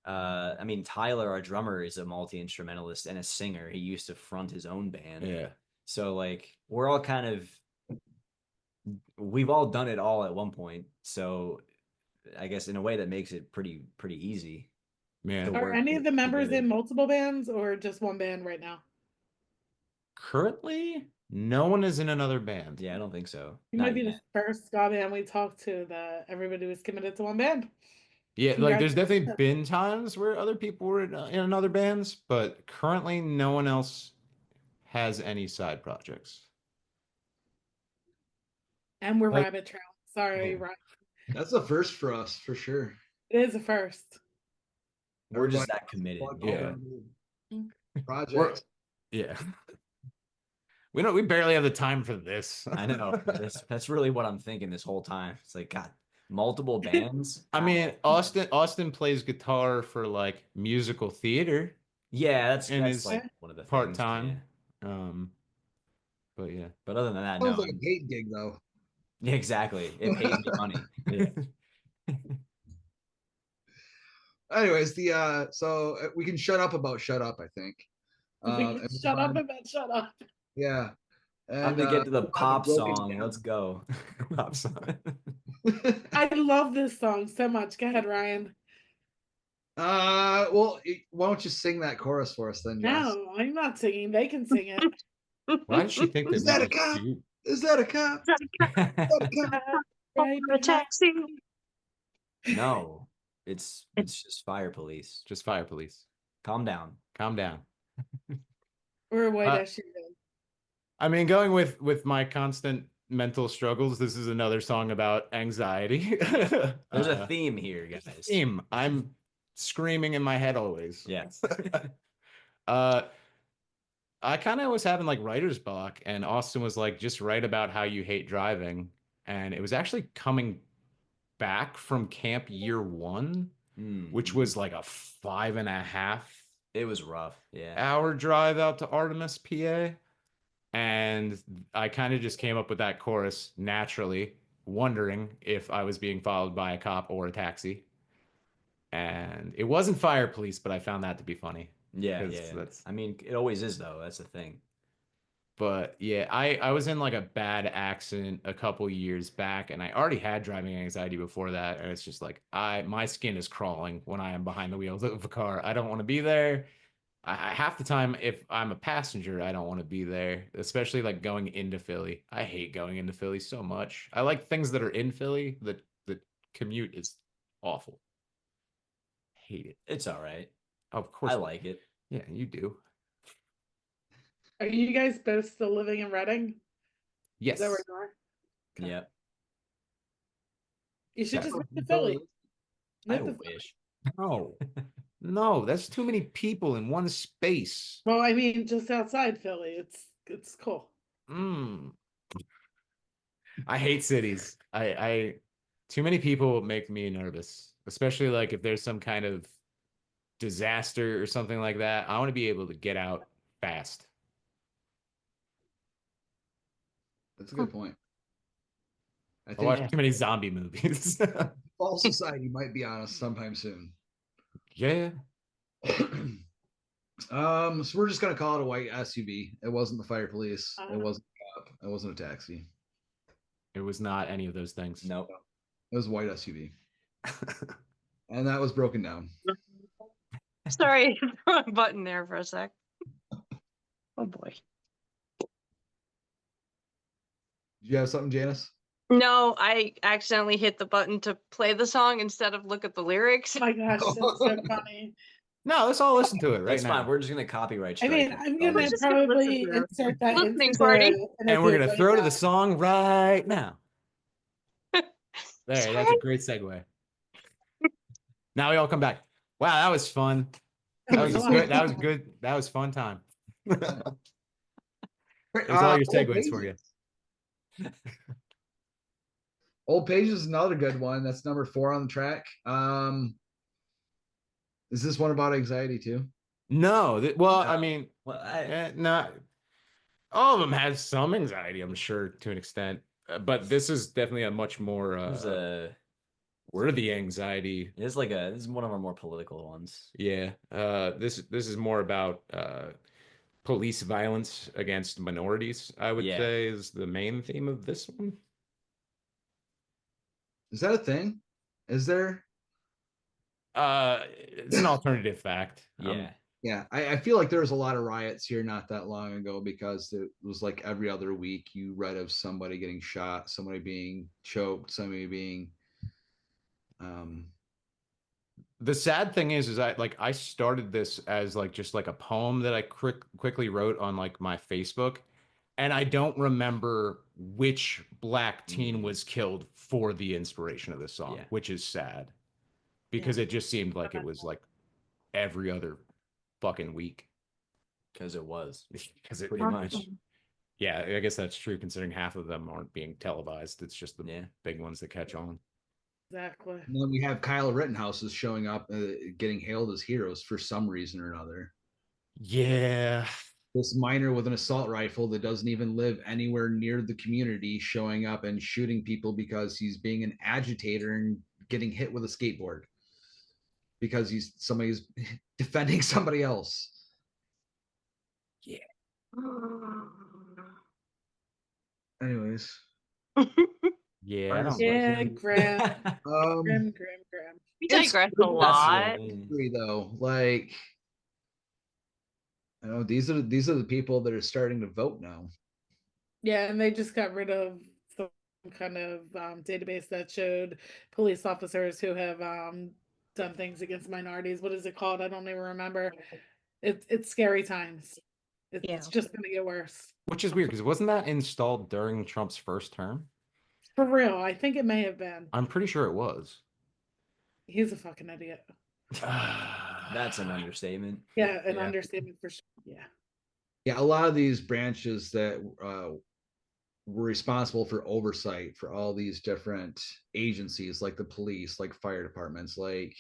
I mean, Tyler, our drummer, is a multi instrumentalist and a singer. He used to front his own band. Yeah. So like, we're all kind of we've all done it all at one point. So I guess in a way that makes it pretty easy Yeah. to Are work any of the members together. in multiple bands or just one band right now? Currently, no one is in another band. Yeah, I don't think so. You Not might be the yet. first ska band we talked to that everybody was committed to one band. Yeah, like there's definitely Congratulations. been times where other people were in other bands, but currently no one else has any side projects. And we're Like, rabbit trail. Sorry, yeah. Ryan. That's a first for us, for sure. It is a first. We're just Everybody that committed. plugged Yeah. in We're, projects. yeah. We barely have the time for this. I know. That's really what I'm thinking this whole time. It's like, God, multiple bands. I mean, Austin plays guitar for like musical theater Yeah, that's and that's is like one of the things. part-time. Yeah. But yeah. But other than that, Sounds no. like a paid gig though. Yeah, exactly. It pays me money. Yeah. Anyways, so we can shut up about shut up, I think. We can And move shut up on. about shut up. Yeah. I'm And gonna get to the move on pop Broken song. Down. Let's go. Pop song. I love this song so much. Go ahead, Ryan. Well, why don't you sing that chorus for us then, Jess? No, I'm not singing. They can sing it. Why did she think that Is we that a were cop? cute? Is that a cop? Is that a cop? Right For a taxi. No, it's just fire police. Just fire police. Calm down. Calm down. Or white Uh, SUV. I mean, going with my constant mental struggles, this is another song about anxiety. There's a theme here, guys. theme. I'm screaming in my head always. Yeah. I kind of was having like writer's block, and Austin was like, just write about how you hate driving. And it was actually coming back from camp year 1, which was like a 5.5 It was rough. Yeah. hour drive out to Artemis, PA. And I kind of just came up with that chorus naturally, wondering if I was being followed by a cop or a taxi. And it wasn't fire police, but I found that to be funny. Yeah, 'Cause yeah. that's- I mean, it always is though. That's the thing. But yeah, I was in like a bad accident a couple years back, and I already had driving anxiety before that. And it's just like my skin is crawling when I am behind the wheels of a car. I don't want to be there. Half the time, if I'm a passenger, I don't want to be there, especially like going into Philly. I hate going into Philly so much. I like things that are in Philly. The commute is awful. Hate it. It's all right. Of course. I like it. Yeah, you do. Are you guys both still living in Reading? Yes. Is that where you are? Yep. You should Yeah. just move to Philly. I Move to wish. No, that's too many people in one space. Well, I mean, just outside Philly, it's cool. I hate cities. I too many people make me nervous, especially like if there's some kind of disaster or something like that. I want to be able to get out fast. That's a good point. I I think watch too many zombie movies. Fall Society might be on us sometime soon. Yeah. So we're just gonna call it a white SUV. It wasn't the fire police. It wasn't a cop. It wasn't a taxi. It was not any of those things. Nope. It was a white SUV. And that was broken down. Sorry, wrong button there for a sec. Oh boy. Did you have something, Janice? No, I accidentally hit the button to play the song instead of look at the lyrics. Oh my gosh, that's so funny. No, let's all listen to it right That's now. fine. We're just gonna copyright I strike. mean, it. I'm We're gonna just gonna probably listen to it. insert that into Listening the party. And we're gonna interview throw to the later. song right now. There, that's a great segue. Now we all come back. Wow, that was fun. That was good. That was good. That was fun time. There's all your segues for you. Old Page is another good one. That's number 4 on the track. Is this one about anxiety too? No, well, No. I mean, Well, not all of them have some anxiety, I'm sure, to an extent. But this is definitely a much more worthy anxiety. this is one of our more political ones. Yeah, this is more about police violence against minorities. I would Yeah. say is the main theme of this one. Is that a thing? Is there? It's an alternative fact. Yeah. Yeah, I feel like there was a lot of riots here not that long ago because it was like every other week you read of somebody getting shot, somebody being choked, somebody being The sad thing is I started this as like just like a poem that I quickly wrote on like my Facebook, and I don't remember which black teen was killed for the inspiration of this song, Yeah. which is sad because it just seemed like it was like every other fucking week. Because it was. Because it Pretty much. Yeah, I guess that's true considering half of them aren't being televised. It's just the Yeah. big ones that catch on. Exactly. and then we have Kyle Rittenhouse is showing up getting hailed as heroes for some reason or another. Yeah. This minor with an assault rifle that doesn't even live anywhere near the community showing up and shooting people because he's being an agitator and getting hit with a skateboard because somebody's defending somebody else. Yeah. Anyways. Yeah, I don't Yeah, Graham. Um Grim. We digress a lot. though, like I know these are the people that are starting to vote now. Yeah, and they just got rid of some kind of database that showed police officers who have done things against minorities. What is it called? I don't even remember. It's scary times. It's Yeah. just gonna get worse. Which is weird because wasn't that installed during Trump's first term? For real, I think it may have been. I'm pretty sure it was. He's a fucking idiot. That's an understatement. Yeah, an Yeah. understatement for sure. Yeah. Yeah, a lot of these branches that were responsible for oversight for all these different agencies, like the police, like fire departments, like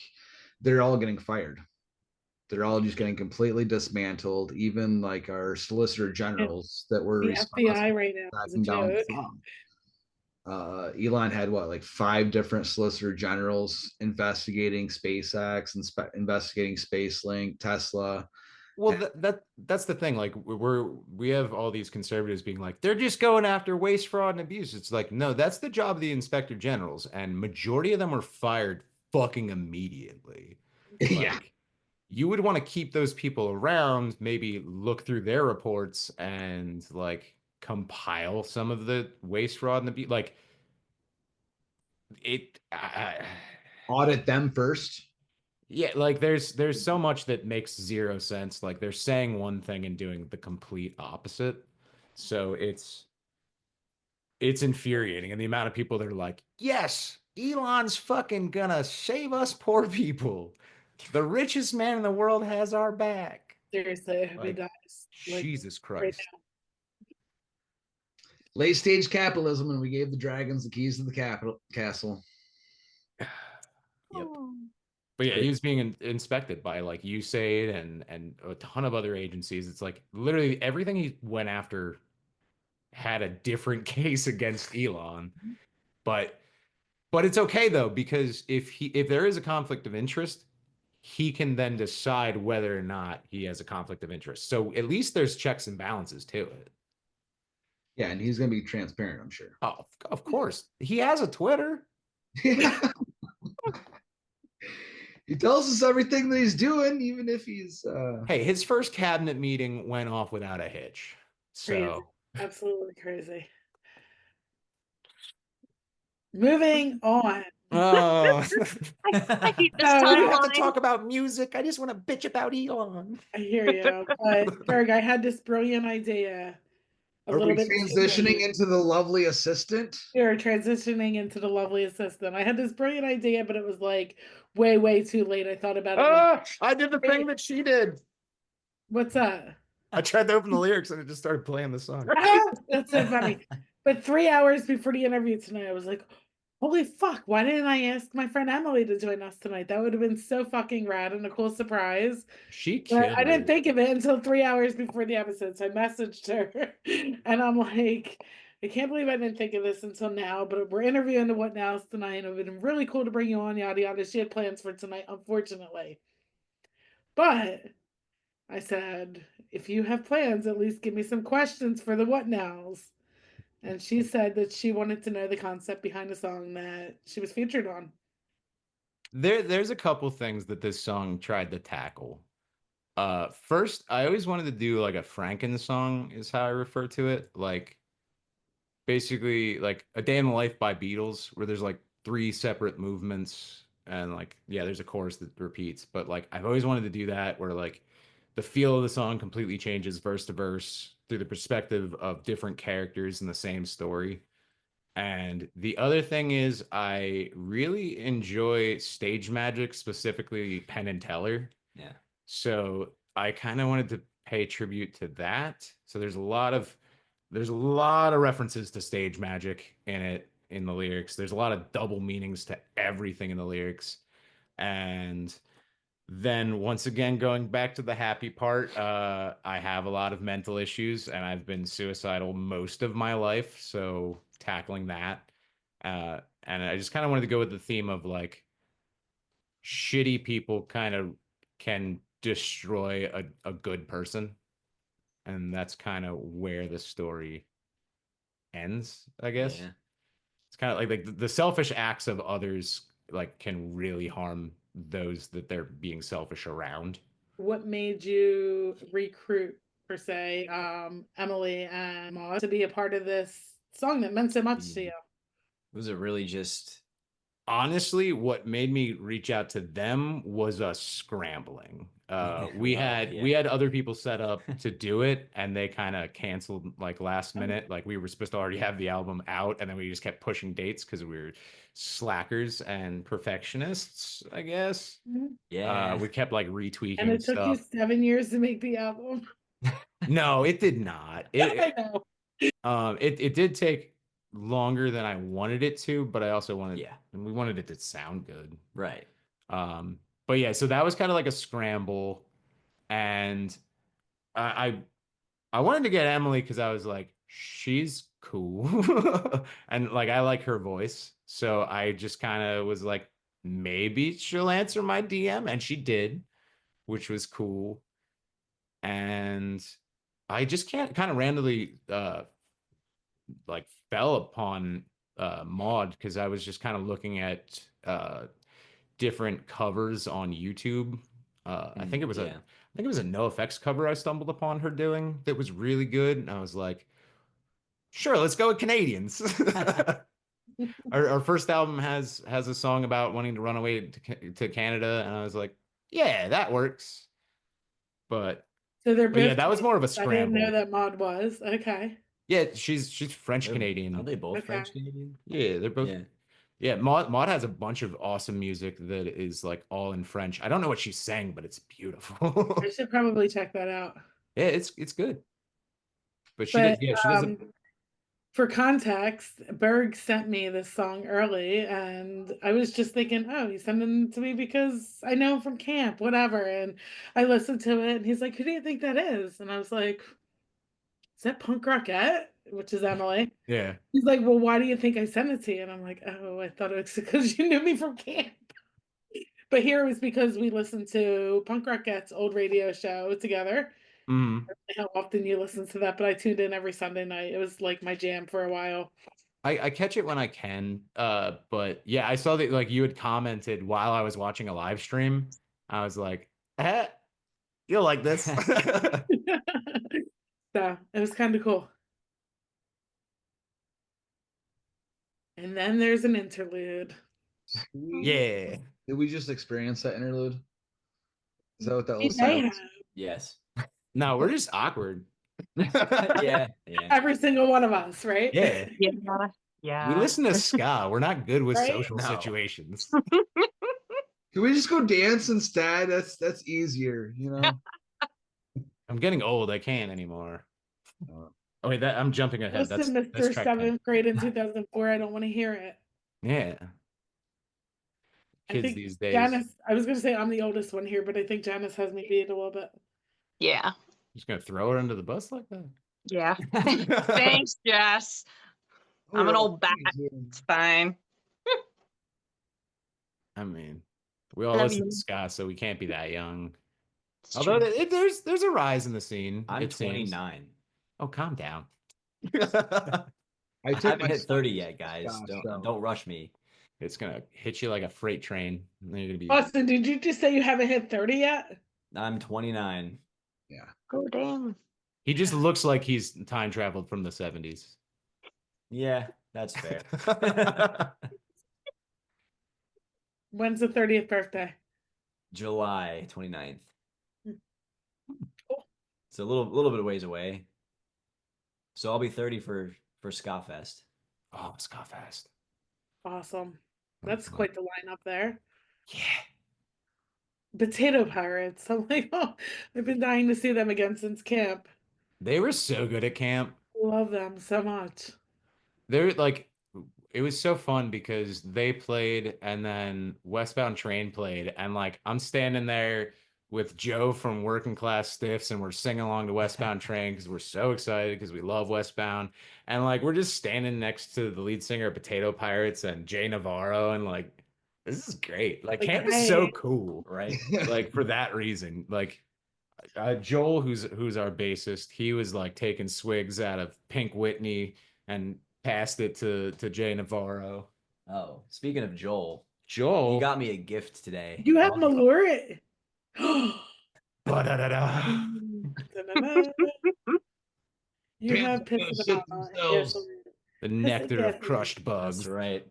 they're all getting fired. They're all just getting completely dismantled. Even like our solicitor generals that were The FBI right now is a joke. Elon had like 5 different solicitor generals investigating SpaceX and investigating SpaceLink, Tesla. Well, that's the thing. Like we have all these conservatives being like, they're just going after waste, fraud, and abuse. It's like, no, that's the job of the inspector generals, and majority of them were fired fucking immediately. Yeah. Like, you would want to keep those people around, maybe look through their reports and like compile some of the waste, fraud, and abuse. Like it. Audit them first. Yeah, like there's so much that makes zero sense. Like they're saying one thing and doing the complete opposite. So it's infuriating. And the amount of people that are like, yes, Elon's fucking gonna save us poor people. The richest man in the world has our back. Seriously, I hope he Like, dies. Like, Jesus right Christ. Late stage capitalism, and we gave the dragons the keys to the castle. Yep. But yeah, he was being inspected by like USAID and a ton of other agencies. It's like literally everything he went after had a different case against Elon. But it's okay though, because if there is a conflict of interest, he can then decide whether or not he has a conflict of interest. So at least there's checks and balances to it. Yeah, and he's gonna be transparent, I'm sure. Oh, of course. He has a Twitter. He tells us everything that he's doing, even if he's Hey, his first cabinet meeting went off without a hitch. Crazy. So Absolutely crazy. Moving on. oh, I hate this No, we don't have to timeline. talk about music. I just want to bitch about Elon. I hear you. But Berg, I had this brilliant idea a are little we bit transitioning into the lovely assistant? We're transitioning into the lovely assistant. I had this brilliant idea, but it was like way, way too late. I thought about it. Like, I did the thing that she did. what's that? I tried to open the lyrics and it just started playing the song. That's so funny. But 3 hours before the interview tonight, I was like, holy fuck, why didn't I ask my friend Emily to join us tonight? That would have been so fucking rad and a cool surprise. She But killed I didn't it. think of it until 3 hours before the episode. So I messaged her and I'm like, I can't believe I didn't think of this until now, but we're interviewing the What Nows tonight. It would have been really cool to bring you on, yada yada. She had plans for tonight, unfortunately. But I said, if you have plans, at least give me some questions for the What Nows. And she said that she wanted to know the concept behind the song that she was featured on. There's a couple things that this song tried to tackle. First, I always wanted to do like a Franken song, is how I refer to it. Like basically like A Day in the Life by Beatles, where there's like 3 separate movements and like yeah, there's a chorus that repeats. But like I've always wanted to do that where like the feel of the song completely changes verse to verse through the perspective of different characters in the same story. And the other thing is I really enjoy stage magic, specifically Penn and Teller. Yeah. So I kind of wanted to pay tribute to that. So there's a lot of references to stage magic in it in the lyrics. There's a lot of double meanings to everything in the lyrics. And then once again, going back to the happy part, I have a lot of mental issues and I've been suicidal most of my life. So tackling that. And I just kind of wanted to go with the theme of like shitty people kind of can destroy a good person. And that's kind of where the story ends, I guess. Yeah. It's kind of like the selfish acts of others like can really harm those that they're being selfish around. What made you recruit, per se, Emily and Maud to be a part of this song that meant so much to you? Was it really just Honestly, what made me reach out to them was us scrambling. We had other people set up to do it, and they kind of canceled like last minute. Like we were supposed to already have the album out, and then we just kept pushing dates because we were slackers and perfectionists, I guess. Yeah. We kept like retweaking And it took you stuff. 7 years to make the album. No, it did not. I know. It did take longer than I wanted it to, but I also wanted Yeah. and we wanted it to sound good. Right. But yeah, so that was kind of like a scramble, and I wanted to get Emily because I was like, she's cool, and like I like her voice, so I just kind of was like, maybe she'll answer my DM, and she did, which was cool, and I just can't kind of randomly like fell upon Maud because I was just kind of looking at different covers on YouTube. I think it was yeah. a NoFX cover I stumbled upon her doing that was really good, and I was like, sure, let's go with Canadians. Our first album has a song about wanting to run away to Canada, and I was like, yeah, that works. But So they're both. yeah, that was more of a I didn't know scramble. that Maud was. Okay. Yeah, she's French Are Canadian. they both Okay. French Canadian? Yeah, they're both. Yeah. Yeah, Maud has a bunch of awesome music that is like all in French. I don't know what she sang, but it's beautiful. I should probably check that out. Yeah, it's good. But she But does, yeah, she does a for context, Berg sent me this song early, and I was just thinking, oh, he sent it to me because I know him from camp, whatever. And I listened to it, and he's like, who do you think that is? And I was like, is that Punk Rockette? Which is Emily. yeah. He's like, well, why do you think I sent it to you? And I'm like, oh, I thought it was because you knew me from camp. But here it was because we listened to Punk Rockette's old radio show together. Mhm. How often you listen to that, but I tuned in every Sunday night. It was like my jam for a while. I catch it when I can. But yeah, I saw that like you had commented while I was watching a live stream. I was like, you'll like this. So it was kind of cool. And then there's an interlude. Yeah. Did we just experience that interlude? Is that what that We was? may have. Yes. No, we're just awkward. Yeah. Every single one of us, right? Yeah. Yeah. Yeah. We listen to ska. We're not good with Right? social No. situations. Can we just go dance instead? That's easier, you know. I'm getting old. I can't anymore. Oh wait, I'm jumping ahead. Listen, That's Mr. track 10. 7th grade in 2004. I don't want to hear it. Yeah. I Kids think these days. Janice, I was going to say I'm the oldest one here, but I think Janice has me beat a little bit. Yeah. Just gonna throw her under the bus like that. Yeah. Thanks, Jess. I'm an old bat. It's fine. I mean, we all Love listen you. to ska, so we can't be that young. It's Although true. there's a rise in the scene. I'm it seems. 29. Oh, calm down. I I took haven't my hit 30 son yet, guys. Gosh, so- Don't rush me. It's gonna hit you like a freight train. And then you're gonna be Austin, did you just say you haven't hit 30 yet? I'm 29. Yeah. Oh, damn. He just looks like he's time traveled from the 70s. Yeah, that's fair. When's the 30th birthday? July 29th. Cool. It's a little bit of ways away. So I'll be 30 for Ska Fest. Oh, Ska Fest. Awesome. That's quite the lineup there. Yeah. Potato Pirates. I'm like, oh, I've been dying to see them again since camp. They were so good at camp. Love them so much. They're like, it was so fun because they played and then Westbound Train played. And like, I'm standing there with Joe from Working Class Stiffs and we're singing along to Westbound Train because we're so excited because we love Westbound. And like, we're just standing next to the lead singer of Potato Pirates and Jay Navarro. And like, this is great. Like, camp is so hey. cool, Right? like for that reason. Like, Joel, who's our bassist, he was like taking swigs out of Pink Whitney and passed it to Jay Navarro. Oh, speaking of Joel, Joel, he got me a gift today. You have Oh, Malort. ba-da-da-da. You have Pants pissed shit about themselves. The nectar yeah. of crushed bugs. That's right.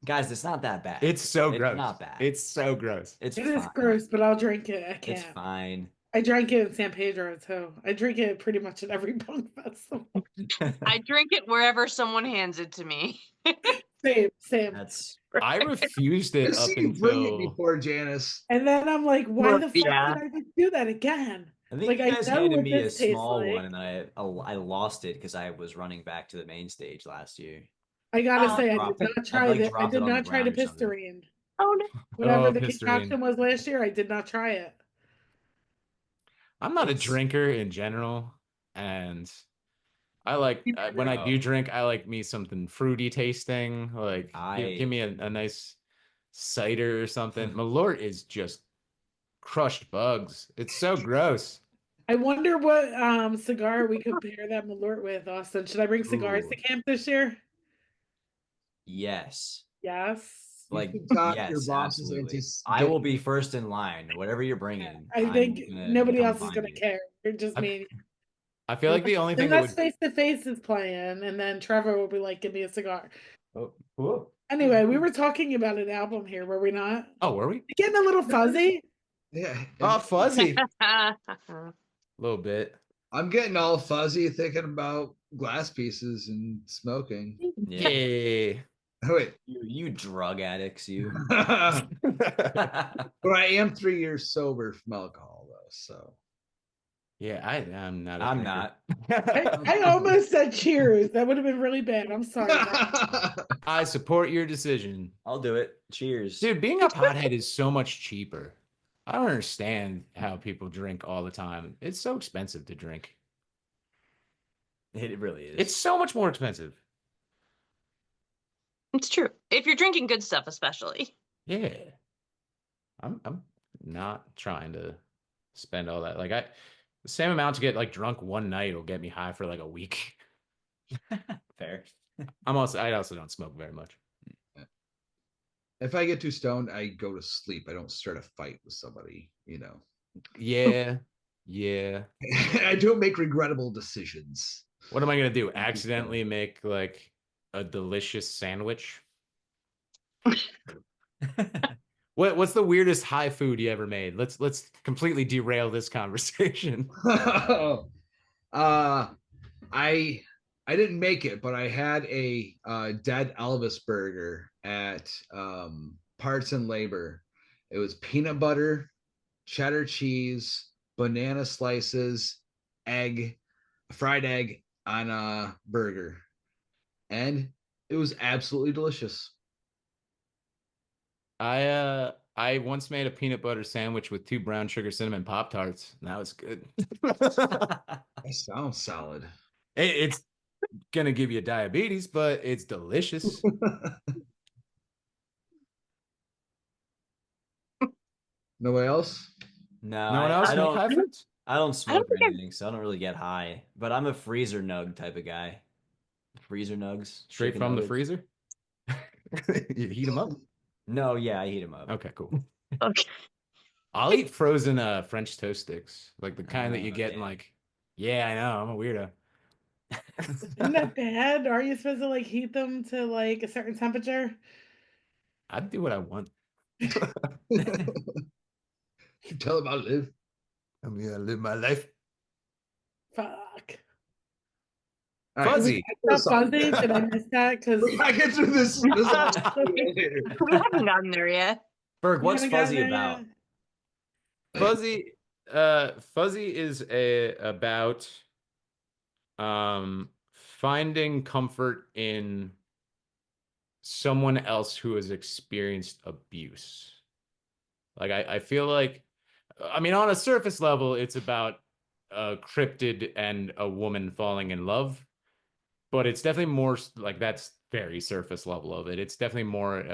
Guys, it's not that bad. It's so It's gross. not bad. It's so gross. It's It is fine. gross, but I'll drink it. I can't. It's fine. I drank it in San Pedro too. I drink it pretty much at every punk festival. I drink it wherever someone hands it to me. Same. That's I refused it I've up seen you bring it until before, Janice. And then I'm like, why Well, the fuck yeah. did I just do that again? I think Like, you I guys know handed what me a this tastes small like. one, and I lost it because I was running back to the main stage last year. I gotta Oh, say, I dropped did it. not I, try like, it. I dropped it did on the not try the ground or something. Pistarine. Oh, no. Whatever Oh, the Pistarine. concoction was last year, I did not try it. I'm not a It's- drinker in general, and I like when I do Oh. drink, I like me something fruity tasting. Like give I- me a nice cider or something. Malort is just crushed bugs. It's so gross. I wonder what cigar we could pair that Malort with, Austin. Should I bring cigars Ooh. to camp this year? Yes. Yes. You Like, can talk your yes, bosses absolutely. into I will be first in line. Whatever you're bringing. I I'm think gonna nobody come else is find gonna you. care. You're just I- me. I feel like the only thing that Unless would Face to Face is playing, and then Trevor will be like, "Give me a cigar." oh, whoa. Anyway, we were talking about an album here, were we not? Oh, were we? Getting a little fuzzy. Yeah. Oh, fuzzy. Oh. A little bit. I'm getting all fuzzy thinking about glass pieces and smoking. Yeah. Yeah. Oh, wait. You drug addicts, you. But I am 3 years sober from alcohol, though. So Yeah, I'm not. I'm not. I almost said cheers. That would have been really bad. I'm sorry. I support your decision. I'll do it. Cheers. Dude, being a pothead is so much cheaper. I don't understand how people drink all the time. It's so expensive to drink. It really is. It's so much more expensive. It's true. If you're drinking good stuff, especially. Yeah. I'm not trying to spend all that. Like the same amount to get like drunk one night will get me high for like a week. Fair. I also don't smoke very much. if I get too stoned, I go to sleep. I don't start a fight with somebody, you know. Yeah. Yeah. I don't make regrettable decisions. What am I gonna do? Accidentally make like a delicious sandwich? What's the weirdest high food you ever made? Let's completely derail this conversation. I didn't make it, but I had a dead Elvis burger at Parts and Labor. It was peanut butter, cheddar cheese, banana slices, egg, fried egg on a burger, and it was absolutely delicious. I once made a peanut butter sandwich with 2 brown sugar cinnamon Pop-Tarts, and that was good. That sounds solid. It's gonna give you diabetes, but it's delicious. Nobody else? No, No one else I make don't. high foods? I don't smoke or think I've- anything, so I don't really get high. But I'm a freezer nug type of guy. Freezer nugs, Straight chicken from the nuggets. freezer? You heat them up? No, yeah, I heat them up. Okay, cool. Okay. I'll eat frozen French toast sticks, like the kind that you Oh, get in yeah. like. Yeah, I know. I'm a weirdo. Isn't that bad? Are you supposed to like heat them to like a certain temperature? I'd do what I want. You tell them how to live. I'm gonna live my life. Fuck. All right, Fuzzy. Is that fuzzy? Did I miss that? Because I get through this. We haven't gotten there yet. Berg, what's fuzzy about? Fuzzy is about finding comfort in someone else who has experienced abuse. Like I feel like, I mean, on a surface level, it's about a cryptid and a woman falling in love, but it's definitely more like that's very surface level of it. It's definitely more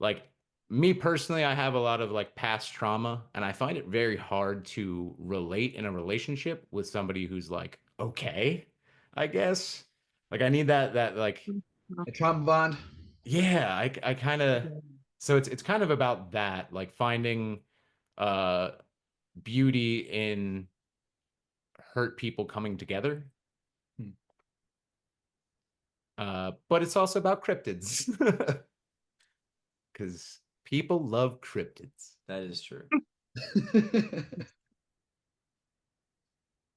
like me personally, I have a lot of like past trauma, and I find it very hard to relate in a relationship with somebody who's like okay, I guess. Like I need that like A trauma bond. yeah, I kind of, so it's kind of about that, like finding beauty in hurt people coming together. But it's also about cryptids. Because people love cryptids. That is true.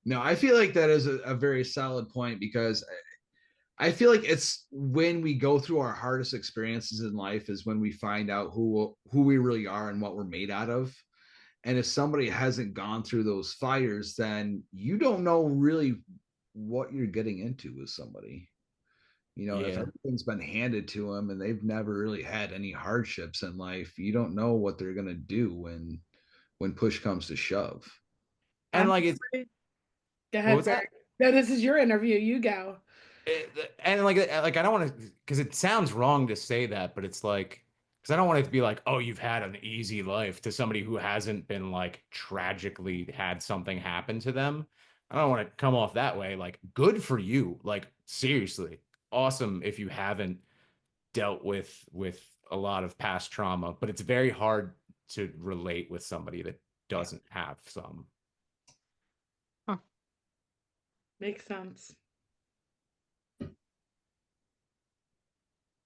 No, I feel like that is a very solid point, because I feel like it's when we go through our hardest experiences in life is when we find out who we really are and what we're made out of. And if somebody hasn't gone through those fires, then you don't know really what you're getting into with somebody. You know, if Yeah. everything's been handed to them and they've never really had any hardships in life, you don't know what they're gonna do when push comes to shove. And like it's Go what ahead, was that? Berg. No, this is your interview. You go. And like I don't want to, because it sounds wrong to say that, but it's like, because I don't want it to be like, oh, you've had an easy life, to somebody who hasn't been like tragically had something happen to them. I don't want to come off that way. Like, good for you. Like, seriously, awesome if you haven't dealt with a lot of past trauma, but it's very hard to relate with somebody that doesn't have some. Makes sense.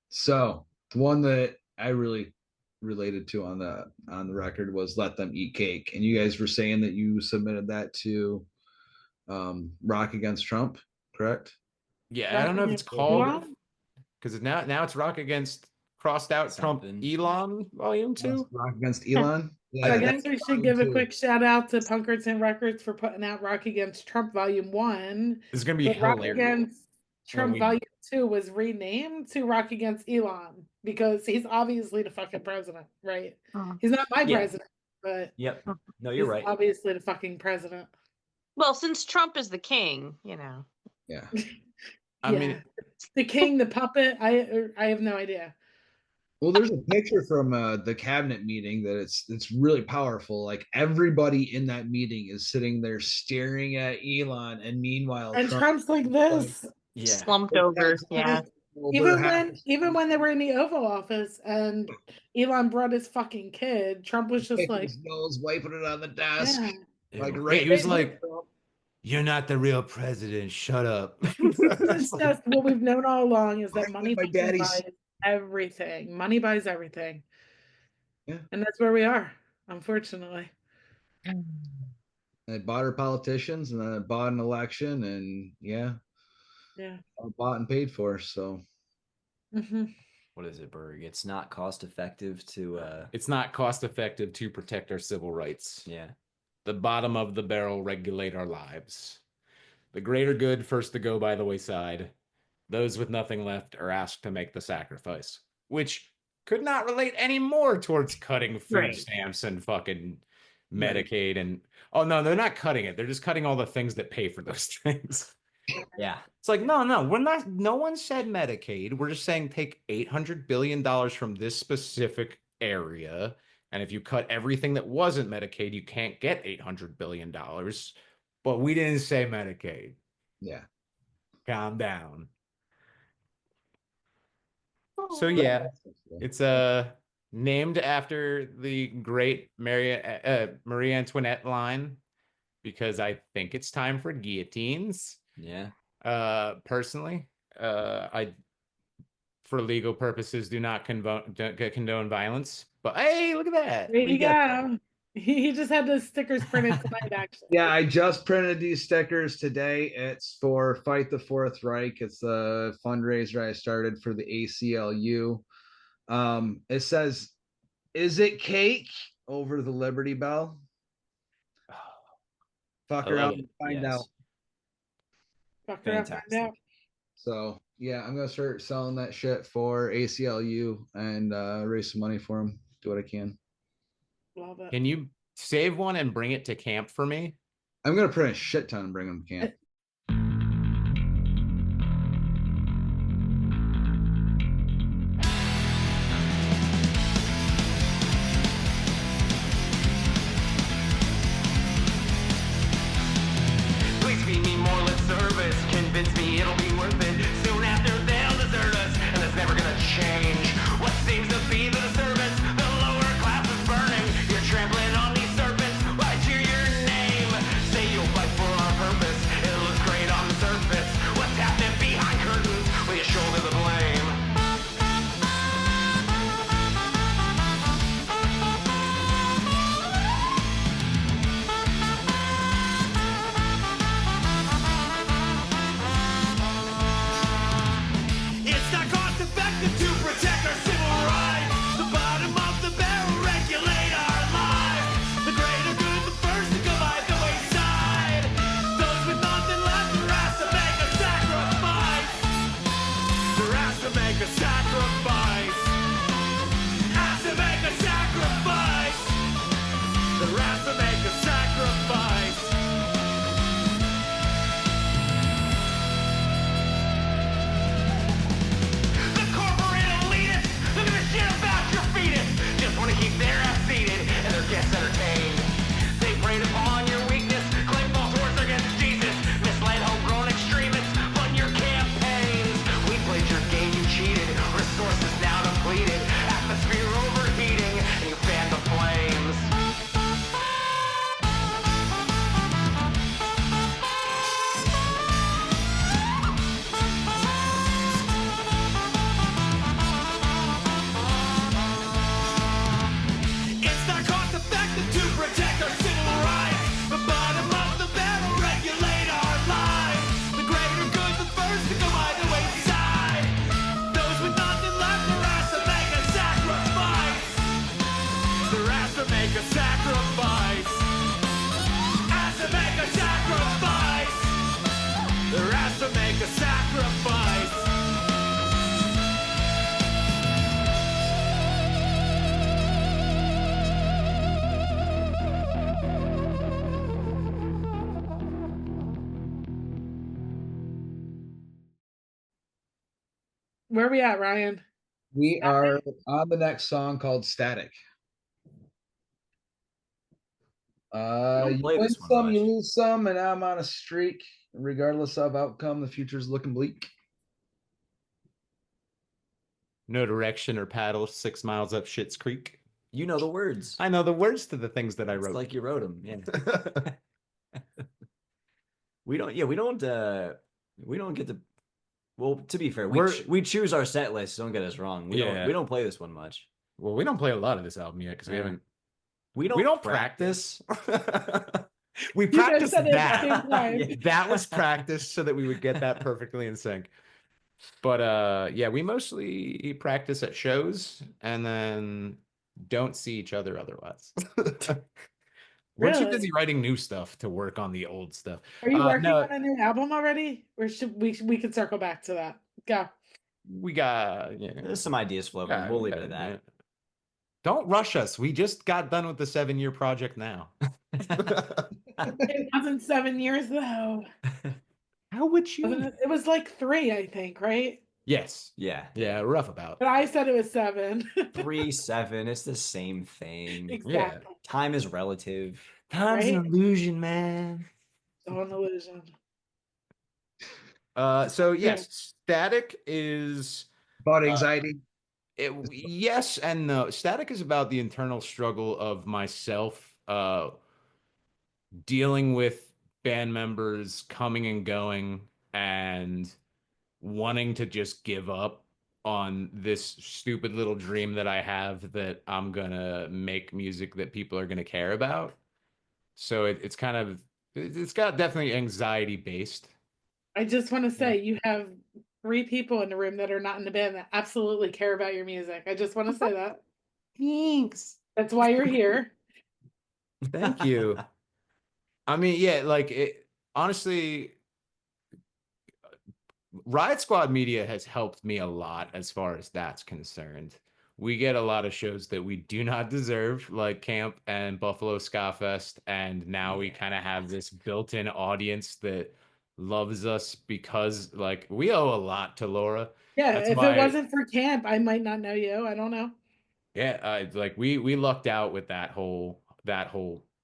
So the one that I really related to on the record was Let Them Eat Cake. And you guys were saying that you submitted that to Rock Against Trump, correct? Yeah, I don't know if it's called. because now it's Rock Against Crossed Out Trump Something. Elon Volume 2. Rock Against Elon. So I guess we should give a quick shout out to Punkerton Records for putting out Rock Against Trump Volume 1. This is gonna be But Rock hilarious. Against Trump we- Volume 2 was renamed to Rock Against Elon because he's obviously the fucking president, right? He's not my Yeah. president, but Yep. No, you're he's right. obviously the fucking president. Well, since Trump is the king, you know. Yeah. I Yeah. mean, The king, the puppet, I have no idea. Well, there's a picture from the cabinet meeting that it's really powerful. Like everybody in that meeting is sitting there staring at Elon, and meanwhile, And Trump's like this. Yeah. Slumped over. Yeah. Even when they were in the Oval Office and Elon brought his fucking kid, Trump was just like, his nose, wiping it on the desk. yeah. Like Ew. right, he was like, "You're not the real president. Shut up." It's just what we've known all along is that Like money my fucking daddy's- buys everything. Money buys everything. Yeah. And that's where we are, unfortunately. They bought our politicians, and then it bought an election, and yeah, all bought and paid for. So hmm What is it, Berg? It's not cost effective to It's not cost effective to protect our civil rights. yeah. The bottom of the barrel regulate our lives. The greater good first to go by the wayside. Those with nothing left are asked to make the sacrifice, which could not relate any more towards cutting food Right. stamps and fucking Right. Medicaid. And oh no, they're not cutting it. They're just cutting all the things that pay for those things. Yeah. It's like, no, we're not. No one said Medicaid. We're just saying take $800 billion from this specific area. And if you cut everything that wasn't Medicaid, you can't get $800 billion. But we didn't say Medicaid. yeah, Calm down. So yeah, it's named after the great Marie Antoinette line, because I think it's time for guillotines. Yeah. Personally, I, for legal purposes, do not condone violence. But hey, look at that. There We you got go. He just had those stickers printed tonight, actually. yeah. I just printed these stickers today. It's for Fight the Fourth Reich. It's a fundraiser I started for the ACLU. It says, "Is it cake?" over the Liberty Bell. Fuck I love around it. and find Yes. out. Fuck around, find Fantastic. out. So yeah, I'm gonna start selling that shit for ACLU and raise some money for them. Do what I can. Love it. Can you save one and bring it to camp for me? I'm gonna print a shit ton and bring them to camp. Please feed me more lip service. Convince me it'll be worth it. Soon after they'll desert us, and that's never gonna change. What seems to be the disturbance? The lower class is burning. You're trampling on these serpents. I cheer your name. Say you'll fight for our purpose. It a sacrifice. Where are we at, Ryan? We are on the next song called Static. don't You play win this one some, you much. lose some, and I'm on a streak. Regardless of outcome, the future's looking bleak. No direction or paddle, 6 miles up Schitt's Creek. You know the words. I know the words to the things that I It's wrote. like you wrote them. Yeah. we don't get to. Well, to be fair, we choose our set list. Don't get us wrong. We don't play this one much. Well, we don't play a lot of this album yet because we haven't. We don't practice. We You guys practiced said it at the that. same time. Yeah, that was practice so that we would get that perfectly in sync. But yeah, we mostly practice at shows and then don't see each other otherwise. We're too Really? busy writing new stuff to work on the old stuff. Are you working no, on a new album already? Or should we could circle back to that? Go. we got There's some ideas floating. yeah, We'll leave it at that. yeah. Don't rush us. We just got done with the 7-year project now. It wasn't 7 years though. How would you? It was like 3, I think, right? Yes. Yeah. Yeah, rough about. But I said it was 7. 3, 7. It's the same thing. Exactly. Time is relative. Time's Right? an illusion, man. So an illusion. So yes, Static is About anxiety. yes and no. Static is about the internal struggle of myself dealing with band members coming and going and wanting to just give up on this stupid little dream that I have that I'm gonna make music that people are gonna care about. So it's kind of it's got definitely anxiety based. I just want to say you have 3 people in the room that are not in the band that absolutely care about your music. I just want to say that. Thanks. That's why you're here. Thank you. I mean, yeah, like it honestly, Riot Squad Media has helped me a lot as far as that's concerned. We get a lot of shows that we do not deserve, like Camp and Buffalo Ska Fest, and now we kind of have this built-in audience that loves us because, like, we owe a lot to Laura. Yeah, That's if why- it wasn't for camp, I might not know you. I don't know. Yeah, like we lucked out with that whole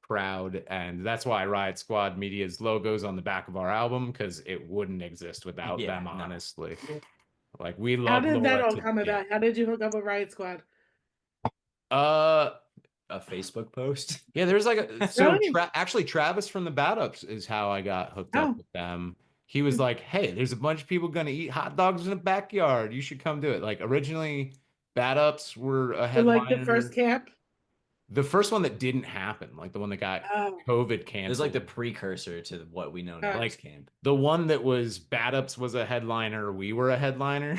crowd, and that's why Riot Squad Media's logo's on the back of our album because it wouldn't exist without Yeah, them, no. honestly. Like we How love did that Laura all to come death. about? How did you hook up with Riot Squad? A Facebook post. Yeah, there's like a so Really? actually Travis from the Bad Ups is how I got hooked Oh. up with them. He was like, "Hey, there's a bunch of people gonna eat hot dogs in the backyard. You should come do it." Like originally, Bad Ups were a Or headliner. like the first camp? The first one that didn't happen, like the one that got Oh. COVID canceled. It was like the precursor to what we know now Like, as camp. The one that was Bad Ups was a headliner. We were a headliner.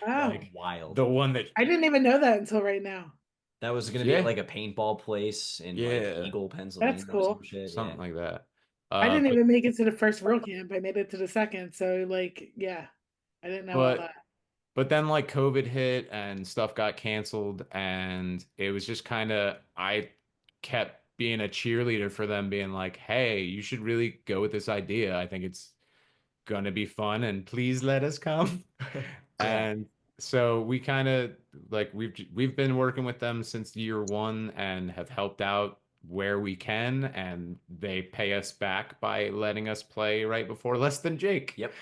Oh. Like Wild. the one that I didn't even know that until right now. That was going to Yeah. be like a paintball place in Yeah. like Eagle, Pennsylvania. That's or cool. Some shit. something like that. I didn't But- even make it to the first real camp. I made it to the second. So like, yeah, I didn't know all But- that. But then like COVID hit and stuff got canceled, and it was just kind of I kept being a cheerleader for them, being like, "Hey, you should really go with this idea. I think it's gonna be fun, and please let us come." And so we kind of like we've been working with them since year 1 and have helped out where we can, and they pay us back by letting us play right before Less Than Jake. Yep.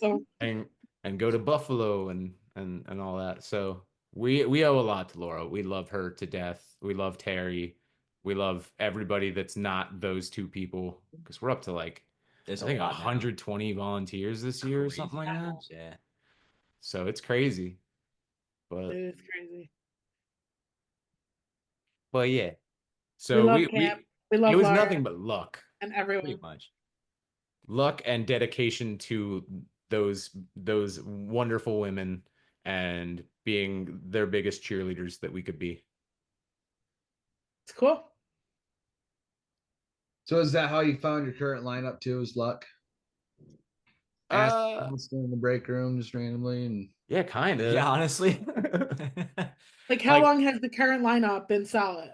So and go to Buffalo and all that. So we owe a lot to Laura. We love her to death. We love Terry. We love everybody that's not those 2 people because we're up to like There's I think a lot now. 120 volunteers this year or Crazy. something like that. Yeah. So it's crazy. it But is crazy. yeah. So love we camp. We love it was Laura nothing but luck. and everyone. Pretty much. Luck and dedication to those wonderful women and being their biggest cheerleaders that we could be. It's cool. So is that how you found your current lineup too? Is luck? in the break room just randomly, and Yeah, kind of. Yeah, honestly. Like, how Like- long has the current lineup been solid?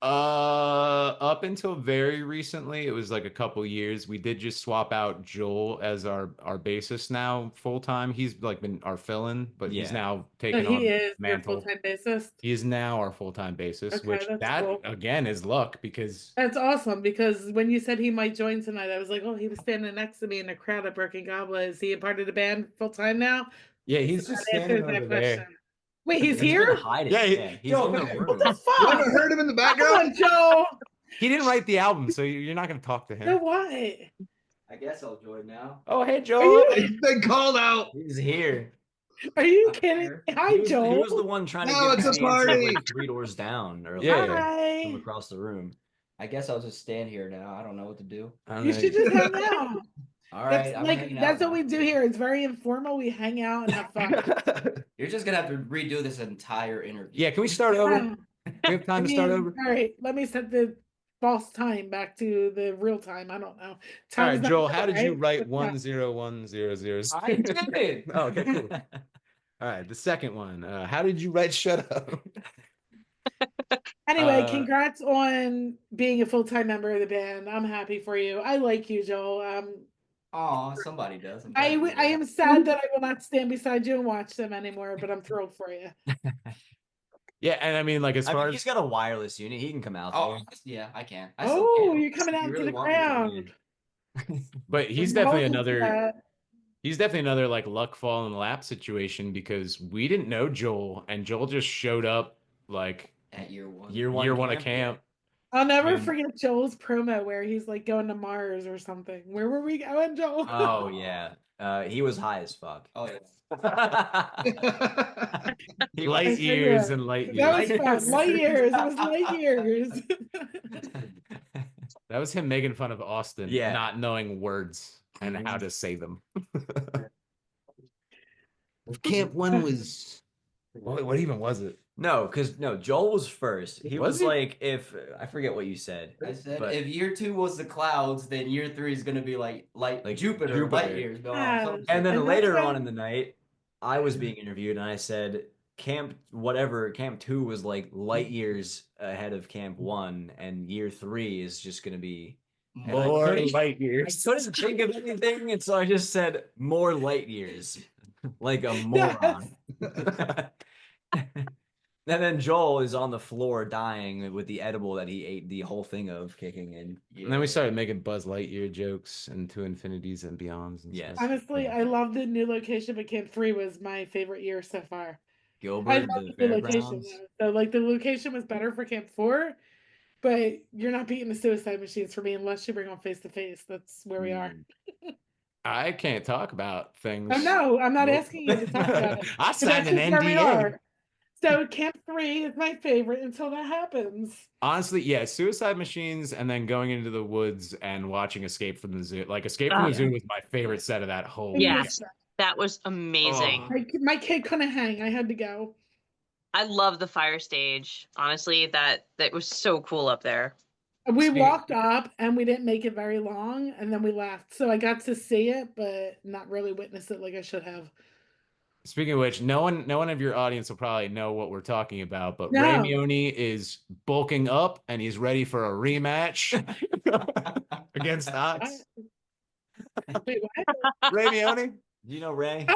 Up until very recently, it was like a couple years. We did just swap out Joel as our bassist now full time. He's like been our fill-in, but he's Yeah. now So taken he on is your mantle. full-time bassist. He is now our full-time bassist, Okay, which that's that cool. again is luck because That's awesome, because when you said he might join tonight, I was like, oh, he was standing next to me in the crowd at Broken Goblin. Is he a part of the band full-time now? yeah, he's So just that standing answers that over there. question. Wait, he's He's been here? hiding. Yeah, Yeah, he's Joe, in the what room. What the you haven't fuck? heard him in the Come background. on, Joe. He didn't write the album, so you're not going to talk to So him. what? I guess I'll join now. Oh, hey, Are Joel. you He's been called out. He's here. are you kidding? Hi, He was Joel. the one trying to No, get it's a me answer party. like 3 doors down earlier Yeah. Hi. from across the room. I guess I'll just stand here now. I don't know what to do. I don't You know. should just hang out. All That's right, I'm like hanging that's out what we now. do here. It's very informal. We hang out and have fun. You're just gonna have to redo this entire interview. Yeah, can we start over? Um, We have time to start over. All right, let me set the false time back to the real time. I don't know. All Time's right, not Joel, real, how did you right? write 101000? I did. Oh, okay, cool. All right, the second one. How did you write "Shut Up"? Anyway, congrats on being a full-time member of the band. I'm happy for you. I like you, Joel. Aw, somebody does. I am sad that I will not stand beside you and watch them anymore, but I'm thrilled for you. Yeah, and I mean, like as I far mean, as he's got a wireless unit. He can come out Oh, there. yeah, I can. I still Oh, can. you're coming If out you into really the want me to. crowd. but he's We're definitely holding another that. he's definitely another like luck fall in the lap situation because we didn't know Joel and Joel just showed up like At year one. year one of camp. I'll never And- forget Joel's promo where he's like going to Mars or something. Where were we going, Joel? Oh yeah. He was high as fuck. Oh yeah. He Light was- years and light years. That was fun. Light years. It was light years. That was him making fun of Austin, Yeah. not knowing words and how to say them. Camp One was what even was it? No, Joel was first. He Was was he? like, if I forget what you said. I said But- if year 2 was the clouds, then year 3 is gonna be like Jupiter, Jupiter. light years. No, Yeah. some And then And that's later when- on in the night, I was being interviewed and I said Camp 2 was like light years ahead of Camp 1 and year 3 is just going to be and I More couldn't- light I years. couldn't think of anything and so I just said more light years like a moron. And then Joel is on the floor dying with the edible that he ate the whole thing of kicking in. And then we started making Buzz Lightyear jokes and To Infinities and Beyonds. And Yes. stuff. Honestly, I love the new location, but Camp 3 was my favorite year so far. I Gilbert, love the the new location. fairgrounds. Though. So, like, the location was better for Camp 4, but you're not beating the suicide machines for me unless you bring on Face to Face. That's where we are. I can't talk about things. Oh, no, I'm not Nope. asking you to talk about it. I But signed that's an just where we NDA. are. So Camp 3 is my favorite until that happens. Honestly, yeah, Suicide Machines and then going into the woods and watching Escape from the Zoo. Like Escape from Oh, the yeah. Zoo was my favorite set of that whole Yes. weekend. That was amazing. My kid couldn't hang. I had to go. I love the fire stage. Honestly, that was so cool up there. We Speaking- walked up and we didn't make it very long, and then we left. So I got to see it, but not really witness it like I should have. Speaking of which, no one of your audience will probably know what we're talking about, but No. Ramione is bulking up and he's ready for a rematch against Ox. Wait, what? Ramione, Do you know Ray?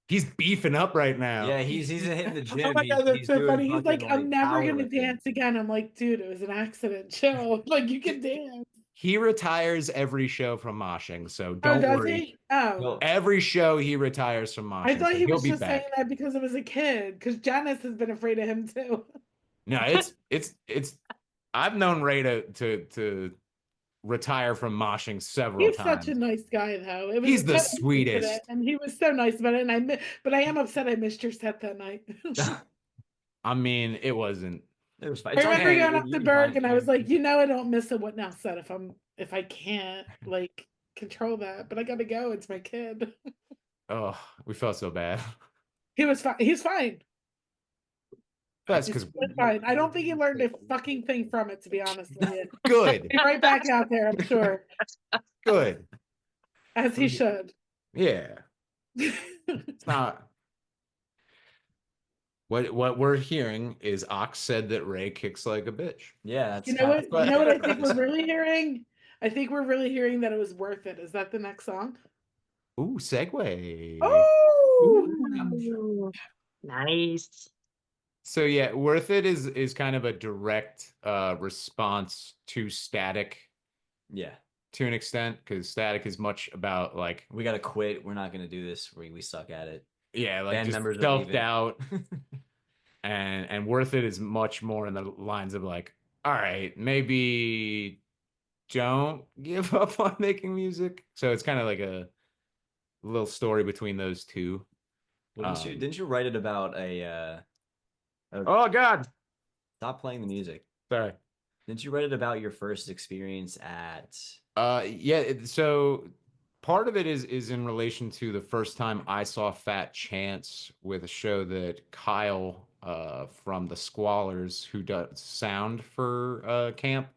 he's beefing up right now. Yeah, he's hitting the gym. Oh my God, that's so doing funny. He's like, fucking, I'm never gonna powerlifting. dance again. I'm like, dude, it was an accident. Chill. Like, you can dance. He retires every show from moshing, so Oh, don't does worry. he? Oh. Well, Every show he retires from moshing. I thought so he he'll was be just back. saying that because it was a kid. Because Janice has been afraid of him too. No, it's. I've known Ray to retire from moshing several He's times. such a nice guy, though. It was He's the so nice sweetest. incident, and he was so nice about it. And but I am upset I missed your set that night. I mean, it wasn't. it was fine. I It's remember okay. going up You to can Berg, find and it. I was like, I don't miss a what now set if I can't like control that. But I got to go. It's my kid. Oh, we felt so bad. He was fine. He's fine. That's He's because fine. I don't think he learned a fucking thing from it, to be honest with you. good, Be right back out there, I'm sure. good. As he should. Yeah. It's not. What we're hearing is Ox said that Ray kicks like a bitch. Yeah, that's You know what? But- You know what I think we're really hearing? I think we're really hearing that it was worth it. Is that the next song? Ooh, segue. Oh, Ooh, nice. So yeah, Worth It is kind of a direct response to Static yeah. to an extent, because Static is much about like, We gotta quit. We're not gonna do this. We suck at it. yeah, like Band just members are self-doubt. And Worth It is much more in the lines of like, all right, maybe don't give up on making music. So it's kind of like a little story between those two. Well, didn't you write it about Oh God, stop playing the music? sorry. Didn't you write it about your first experience at? Yeah. So part of it is in relation to the first time I saw Fat Chance with a show that Kyle from the Squallers, who does sound for Camp.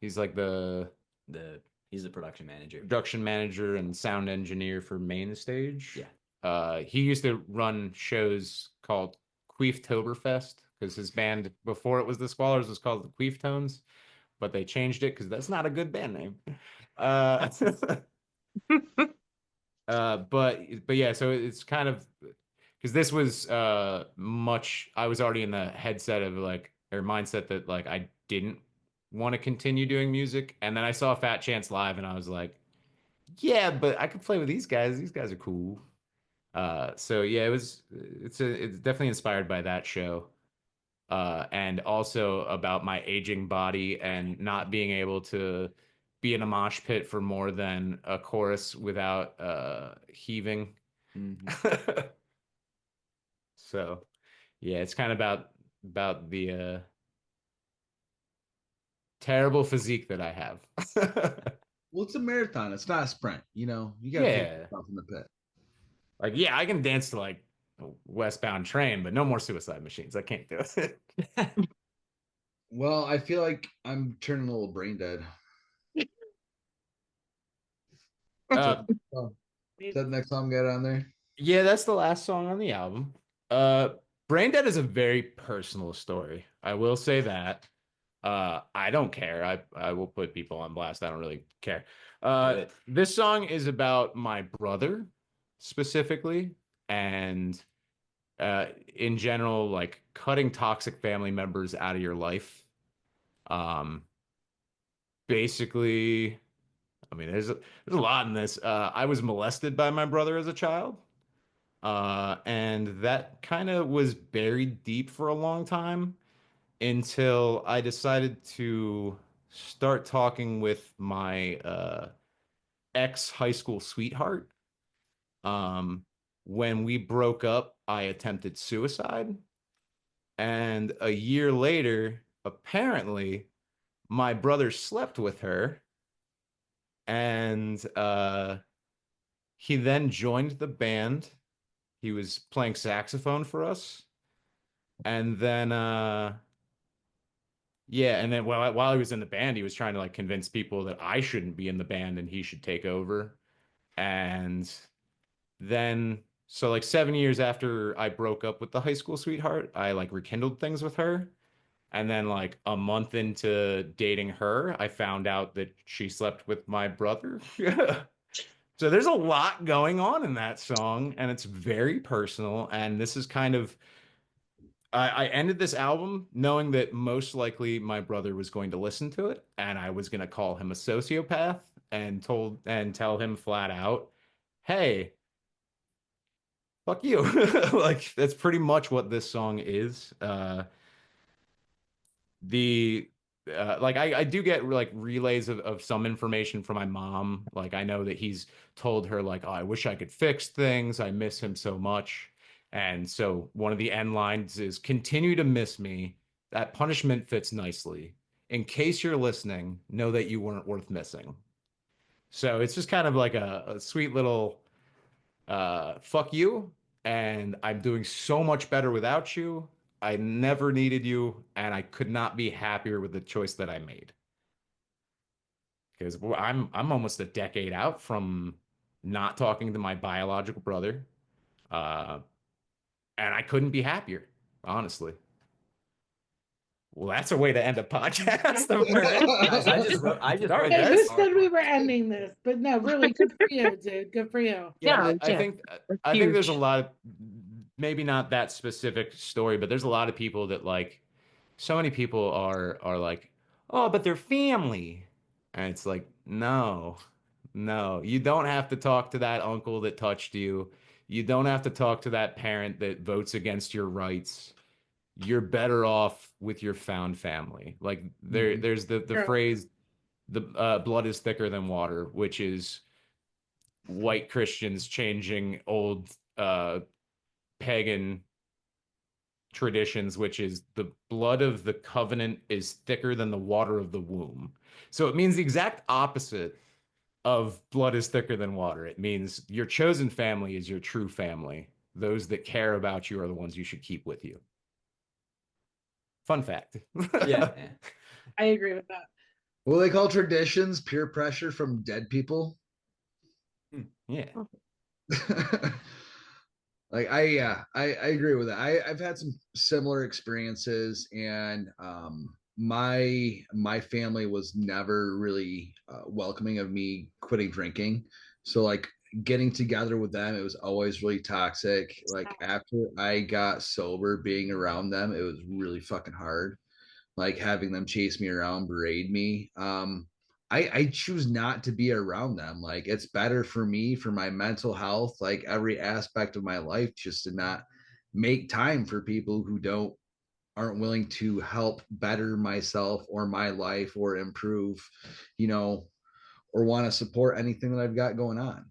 He's like He's the production manager. production manager and sound engineer for Main Stage. Yeah. He used to run shows called Queeftoberfest because his band before it was the Squallers was called the Queeftones, but they changed it because that's not a good band name. But yeah, so it's kind of because this was much. I was already in the headset of like or mindset that like I didn't want to continue doing music, and then I saw Fat Chance live, and I was like, yeah, but I could play with these guys. These guys are cool. So yeah, it's definitely inspired by that show. And also about my aging body and not being able to be in a mosh pit for more than a chorus without heaving. Mhm. So yeah, it's kind of about the terrible physique that I have. Well, it's a marathon. It's not a sprint. You know, you got to pick Yeah. yourself in the pit. Like, yeah, I can dance to like Westbound Train, but no more Suicide Machines. I can't do it. Well, I feel like I'm turning a little brain dead. Uh, Is that the next song got on there? yeah, that's the last song on the album. Brain Dead is a very personal story. I will say that. I don't care. I will put people on blast. I don't really care. This song is about my brother specifically, and in general, like cutting toxic family members out of your life. Um, basically, I mean, there's a lot in this. I was molested by my brother as a child. And that kind of was buried deep for a long time until I decided to start talking with my ex high school sweetheart. Um, when we broke up, I attempted suicide. And a year later, apparently, my brother slept with her. And he then joined the band. He was playing saxophone for us. And then yeah, and then while he was in the band, he was trying to like convince people that I shouldn't be in the band and he should take over. And then so like 7 years after I broke up with the high school sweetheart, I like rekindled things with her. And then like a month into dating her, I found out that she slept with my brother. So there's a lot going on in that song, and it's very personal. And this is kind of I ended this album knowing that most likely my brother was going to listen to it, and I was going to call him a sociopath and tell him flat out, "Hey, fuck you." Like that's pretty much what this song is. The like I do get like relays of some information from my mom. Like I know that he's told her like, "Oh, I wish I could fix things. I miss him so much." And so one of the end lines is continue to miss me. That punishment fits nicely. In case you're listening, know that you weren't worth missing. So it's just kind of like a sweet little fuck you. And I'm doing so much better without you. I never needed you, and I could not be happier with the choice that I made. Because I'm almost a decade out from not talking to my biological brother. And I couldn't be happier, honestly. Well, that's a way to end a podcast. Guys, I just wrote Sorry, that Okay, who guys. said we were ending this? But no, really, good for you, dude. Good for you. Yeah, I yeah, think that's I think there's a huge. lot of, maybe not that specific story, but there's a lot of people that like, so many people are like, oh, but they're family. And it's like, no, you don't have to talk to that uncle that touched you. You don't have to talk to that parent that votes against your rights. You're better off with your found family. Like there's the True. phrase, the blood is thicker than water, which is white Christians changing old pagan traditions, which is the blood of the covenant is thicker than the water of the womb. So it means the exact opposite of blood is thicker than water. It means your chosen family is your true family. Those that care about you are the ones you should keep with you. Fun fact. yeah. I agree with that. What do they call traditions? Peer pressure from dead people. Yeah. Like I agree with that. I've had some similar experiences, and my family was never really welcoming of me quitting drinking. So like getting together with them, it was always really toxic. Like after I got sober, being around them, it was really fucking hard. Like having them chase me around, berate me. I choose not to be around them. Like it's better for me, for my mental health, like every aspect of my life, just to not make time for people who aren't willing to help better myself or my life or improve, you know, or want to support anything that I've got going on.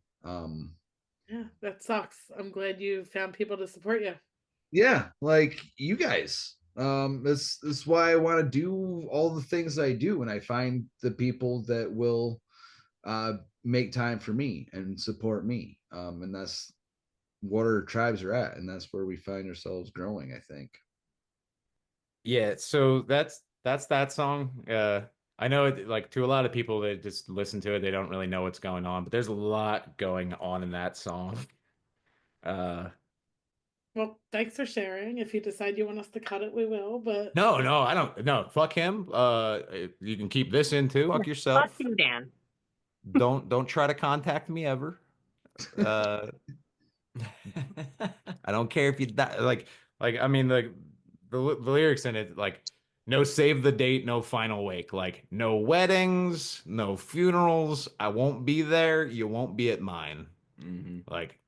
Yeah, that sucks. I'm glad you found people to support you. Yeah, like you guys. This is why I want to do all the things I do, and I find the people that will make time for me and support me. And that's what our tribes are at, and that's where we find ourselves growing, I think. Yeah, so that's that song. I know it, like to a lot of people that just listen to it, they don't really know what's going on, but there's a lot going on in that song. Uh Well, thanks for sharing. If you decide you want us to cut it, we will. But no, I don't, no, fuck him. You can keep this in too, fuck Fuck yourself. you, Dan. Don't try to contact me ever. Uh I don't care if you die. Like I mean the lyrics in it, like no save the date, no final wake, like no weddings, no funerals. I won't be there. You won't be at mine. Like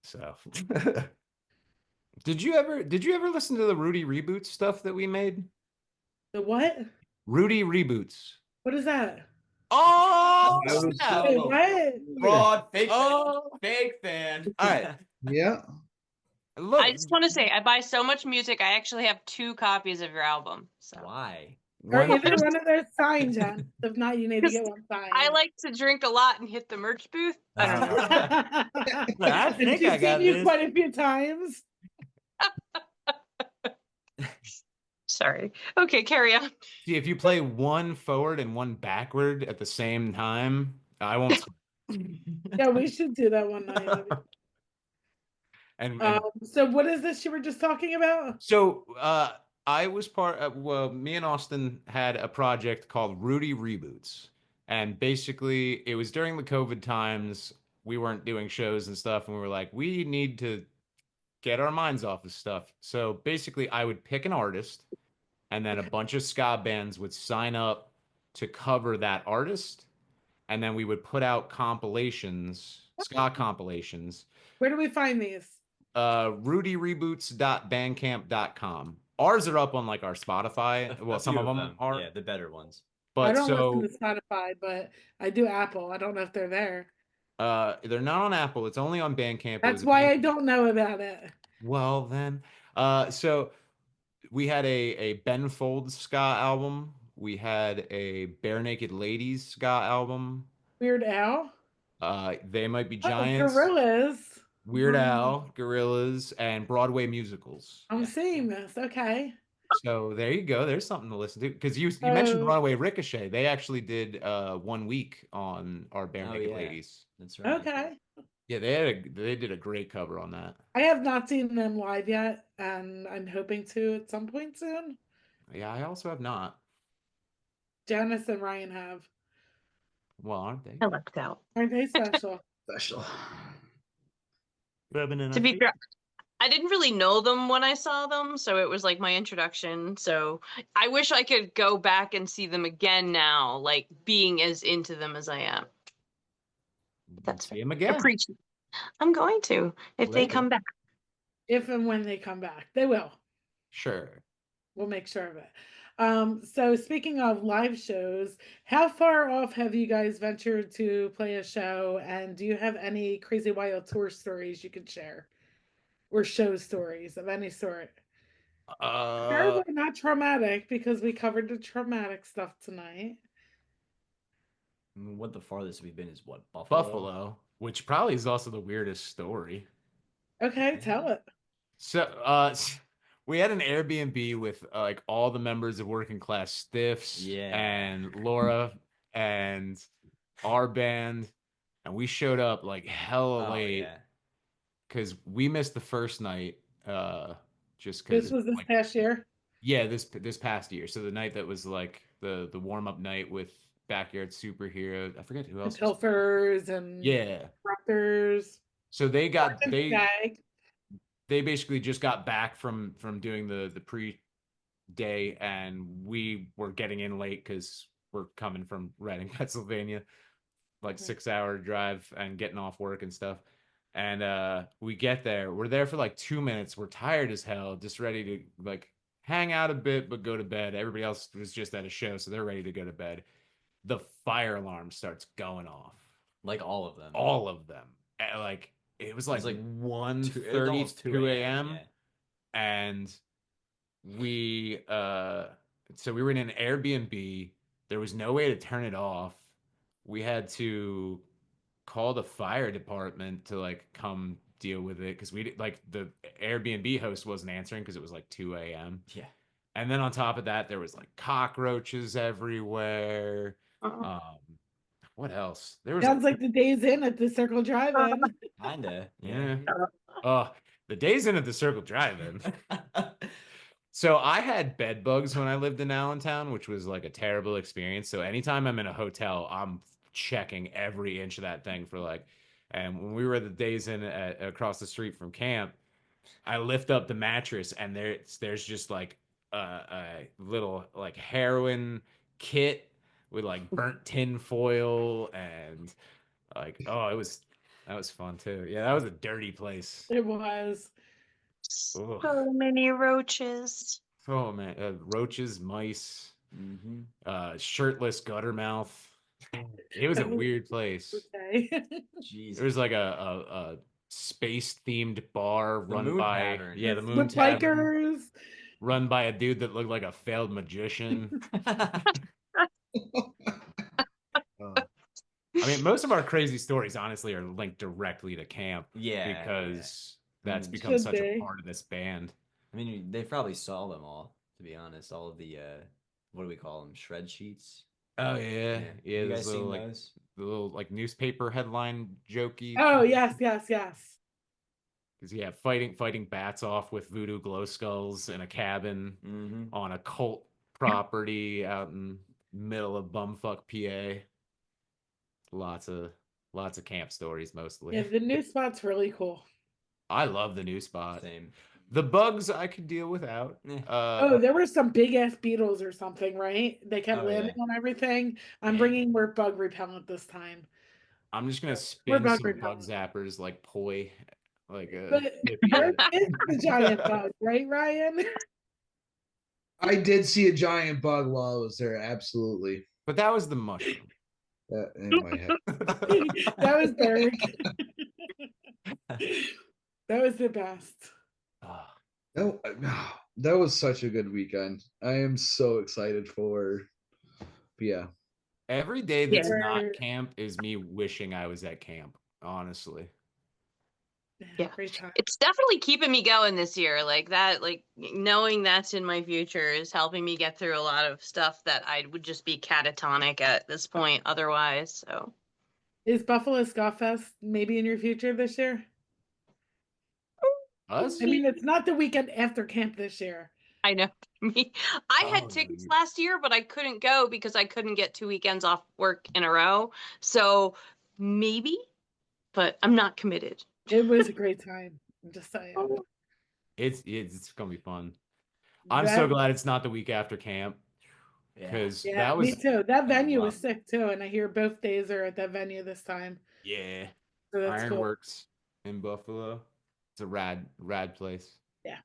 so. Did you ever listen to the Rudy Reboot stuff that we made? the what? Rudy Reboots. What is that? Oh, I was snap. Wait, what? Fraud, fake Oh. fan, fake fan. All right. Yeah. Look, I just want to say, I buy so much music. I actually have 2 copies of your album. So Why? Or why- either one of those signed, Jen. If not, you need to get one signed. I like to drink a lot and hit the merch booth. I don't know. I And think she's I got seen you this. quite a few times. Sorry. Okay, carry on. See, if you play one forward and one backward at the same time, I won't. Yeah, we should do that one night. and So what is this you were just talking about? so I was part of, well, me and Austin had a project called Rudy Reboots. And basically, it was during the COVID times. We weren't doing shows and stuff. And we were like, we need to get our minds off of stuff. So basically, I would pick an artist, and then a bunch of ska bands would sign up to cover that artist. And then we would put out compilations, ska compilations. Where do we find these? RudyReboots.bandcamp.com. Ours are up on like our Spotify. Well, some few of them are. Yeah, the better ones. I But don't so listen to Spotify, but I do Apple. I don't know if they're there. they're not on Apple. It's only on Bandcamp. It That's was a why I Bandcamp. don't know about it. Well, then, so we had a Ben Folds ska album. We had a Bare Naked Ladies ska album. Weird Al. They Might Be Oh, Giants. Gorillas. Weird Al, Gorillas, and Broadway musicals. I'm seeing this. Okay. So there you go. There's something to listen to. Because you mentioned Oh, Runaway Ricochet. They actually did 1 week on our Bare Oh, Naked yeah. Ladies. That's right. okay. Yeah, they did a great cover on that. I have not seen them live yet, and I'm hoping to at some point soon. Yeah, I also have not. Janice and Ryan have. Well, aren't they? I lucked out. Aren't they special? Special. Rubbing in To our be feet. fair, I didn't really know them when I saw them, so it was like my introduction. So I wish I could go back and see them again now, like being as into them as I am. That's See him again. appreciate. I'm going to if they Later. come back. If and when they come back, they will. Sure. We'll make sure of it. So speaking of live shows, how far off have you guys ventured to play a show? And do you have any crazy wild tour stories you could share? Or show stories of any sort? Preferably not traumatic, because we covered the traumatic stuff tonight. What the farthest we've been is what, Buffalo? Buffalo, which probably is also the weirdest story. Okay, tell it. So, we had an Airbnb with like all the members of Working Class Stiffs Yeah. and Laura and our band, and we showed up like hella Oh, late yeah. because we missed the first night. Just because This was this past year. yeah, this past year. So the night that was like the warm up night with Backyard Superhero. I forget who The else. Pilfers and Yeah. Raptors. So they got and they Skag. they basically just got back from doing the pre-day, and we were getting in late because we're coming from Reading, Pennsylvania, like 6-hour drive, and getting off work and stuff. And we get there. We're there for like 2 minutes. We're tired as hell, just ready to like hang out a bit, but go to bed. Everybody else was just at a show, so they're ready to go to bed. The fire alarm starts going off. Like all of them. All of them. Like it was like, like 1:30, almost 2 a.m. Yeah. And we so we were in an Airbnb. There was no way to turn it off. We had to call the fire department to like come deal with it because we like the Airbnb host wasn't answering because it was like 2 a.m. Yeah. And then on top of that, there was like cockroaches everywhere. Uh-uh. What else? There was Sounds like the Days In at the Circle Drive-In. Kinda. yeah. The Days In at the Circle Drive-In. So I had bed bugs when I lived in Allentown, which was like a terrible experience. So anytime I'm in a hotel, I'm checking every inch of that thing for like. And when we were at the Days In across the street from camp, I lift up the mattress and there's just like a little like heroin kit with like burnt tin foil and like that was fun too. Yeah, that was a dirty place. It was. Ugh. So many roaches. Oh man, roaches, mice, Mm-hmm. shirtless gutter mouth. It was a weird place. Okay. Jeez. There was like a space themed bar The run Moon by Tavern. yeah the Moon With Tavern, bikers. run by a dude that looked like a failed magician. I mean, most of our crazy stories honestly are linked directly to camp. Yeah, because that's become Should such a be. part of this band. I mean, they probably saw them all, to be honest. All of the, what do we call them? Shred sheets? Oh yeah, yeah. You Those guys little seen like those? the little like newspaper headline jokey. Oh, yes. Because yeah, fighting bats off with voodoo glow skulls in a cabin Mm-hmm. on a cult property out in middle of bumfuck PA. Lots of camp stories mostly. Yeah, the new spot's really cool. I love the new spot. Same. The bugs I could deal without. Oh, there were some big ass beetles or something, right? They kept Oh, yeah. landing on everything. I'm Yeah. bringing more bug repellent this time. I'm just gonna We're spin bug some bug repellent. zappers like poi, like a. But yours is the giant bug, right, Ryan? I did see a giant bug while I was there. Absolutely. But that was the mushroom. Anyway, That was Berg. That was the best. that was such a good weekend. I am so excited for. Yeah. Every day that's Yeah. not camp is me wishing I was at camp. Honestly. Yeah. Great time. It's definitely keeping me going this year. Like that, like knowing that's in my future is helping me get through a lot of stuff that I would just be catatonic at this point otherwise. So Is Buffalo Ska Fest maybe in your future this year? Us? I mean, it's not the weekend after camp this year. I know. Me, I Oh, had tickets last year, but I couldn't go because I couldn't get 2 weekends off work in a row. So maybe, but I'm not committed. It was a great time. I'm just saying. It's gonna be fun. I'm so glad it's not the week after camp Yeah. because Yeah, that was me too. That venue was love- sick too, and I hear both days are at that venue this time. yeah. So that's cool. Ironworks in Buffalo. It's a rad place. Yeah.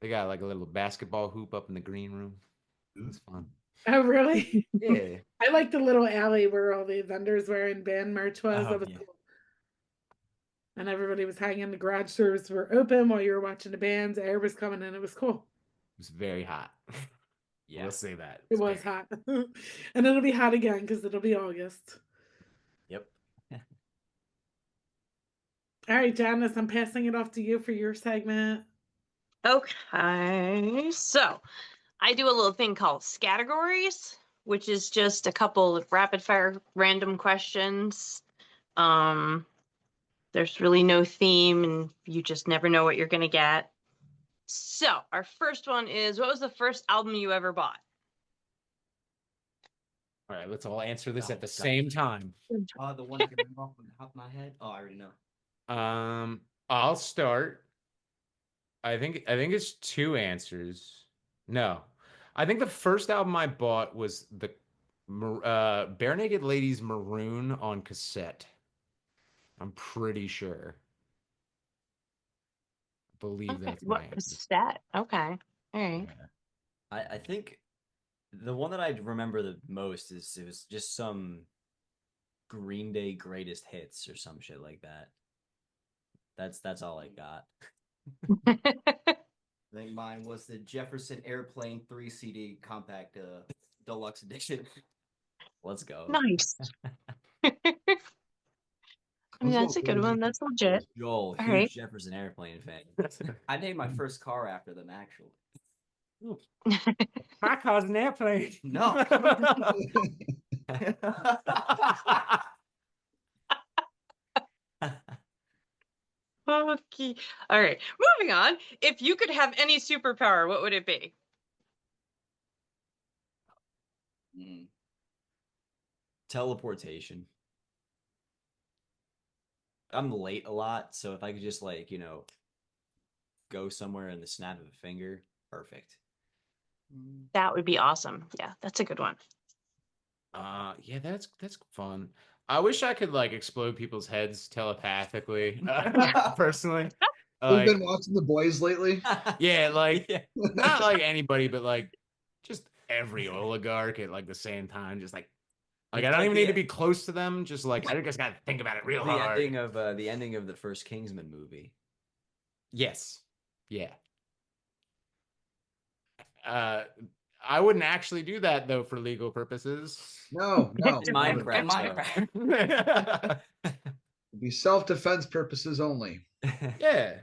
They got like a little basketball hoop up in the green room. It's fun. Oh, really? Yeah. I like the little alley where all the vendors were and band merch was. Oh, That was yeah. cool. And everybody was hanging. The garage doors were open while you were watching the bands. Air was coming in. It was cool. It was very hot. Yeah. We'll say that. It was hot. And it'll be hot again because it'll be August. Yep. All right, Janice, I'm passing it off to you for your segment. Okay, so I do a little thing called Scattergories, which is just a couple of rapid fire random questions. There's really no theme and you just never know what you're gonna get. So our first one is, what was the first album you ever bought? All right, let's all answer this Oh, at the God. same time. The one I can remember off the top of my head. Oh, I already know. I'll start. I think it's two answers. No. I think the first album I bought was the Bare Naked Ladies Maroon on cassette. I'm pretty sure. I believe Okay, that's my what answer. was that? Okay, all right. I think the one that I remember the most is it was just some Green Day greatest hits or some shit like that. That's all I got. I think mine was the Jefferson Airplane 3 CD compact deluxe edition. Let's go. Nice. I mean, that's a good one. That's legit. Joel, All huge right. Jefferson Airplane fan. I named my first car after them, actually. My car's an airplane. No. Okay. All right. Moving on. If you could have any superpower, what would it be? Teleportation. I'm late a lot, so if I could just like, go somewhere in the snap of a finger, perfect. That would be awesome. Yeah, that's a good one. Yeah, that's fun. I wish I could like explode people's heads telepathically. Personally, We've like, been watching The Boys lately. yeah, like Yeah. not like anybody, but like just every oligarch at like the same time. Just like I don't even need to be close to them. Just like I just gotta think about it real hard. The ending of the first Kingsman movie. Yes, yeah. I wouldn't actually do that though for legal purposes. No. Minecraft. It'd be self-defense purposes only. Yeah.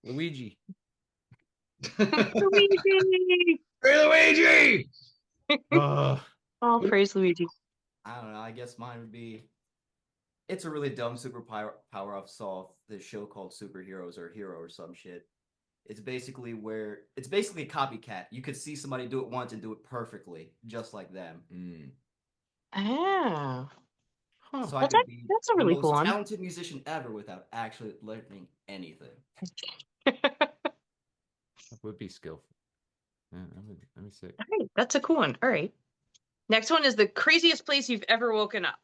Luigi. Luigi! Hey, Luigi! Ugh. Oh, praise Luigi. I don't know. I guess mine would be. It's a really dumb superpower. I saw this show called Superheroes or Hero or some shit. It's basically a copycat. You could see somebody do it once and do it perfectly, just like them. Oh. Huh. So I That's could a- be that's a the really most cool one. talented musician ever without actually learning anything. That would be skillful. Yeah, let me see. All right, that's a cool one. All right. Next one is the craziest place you've ever woken up.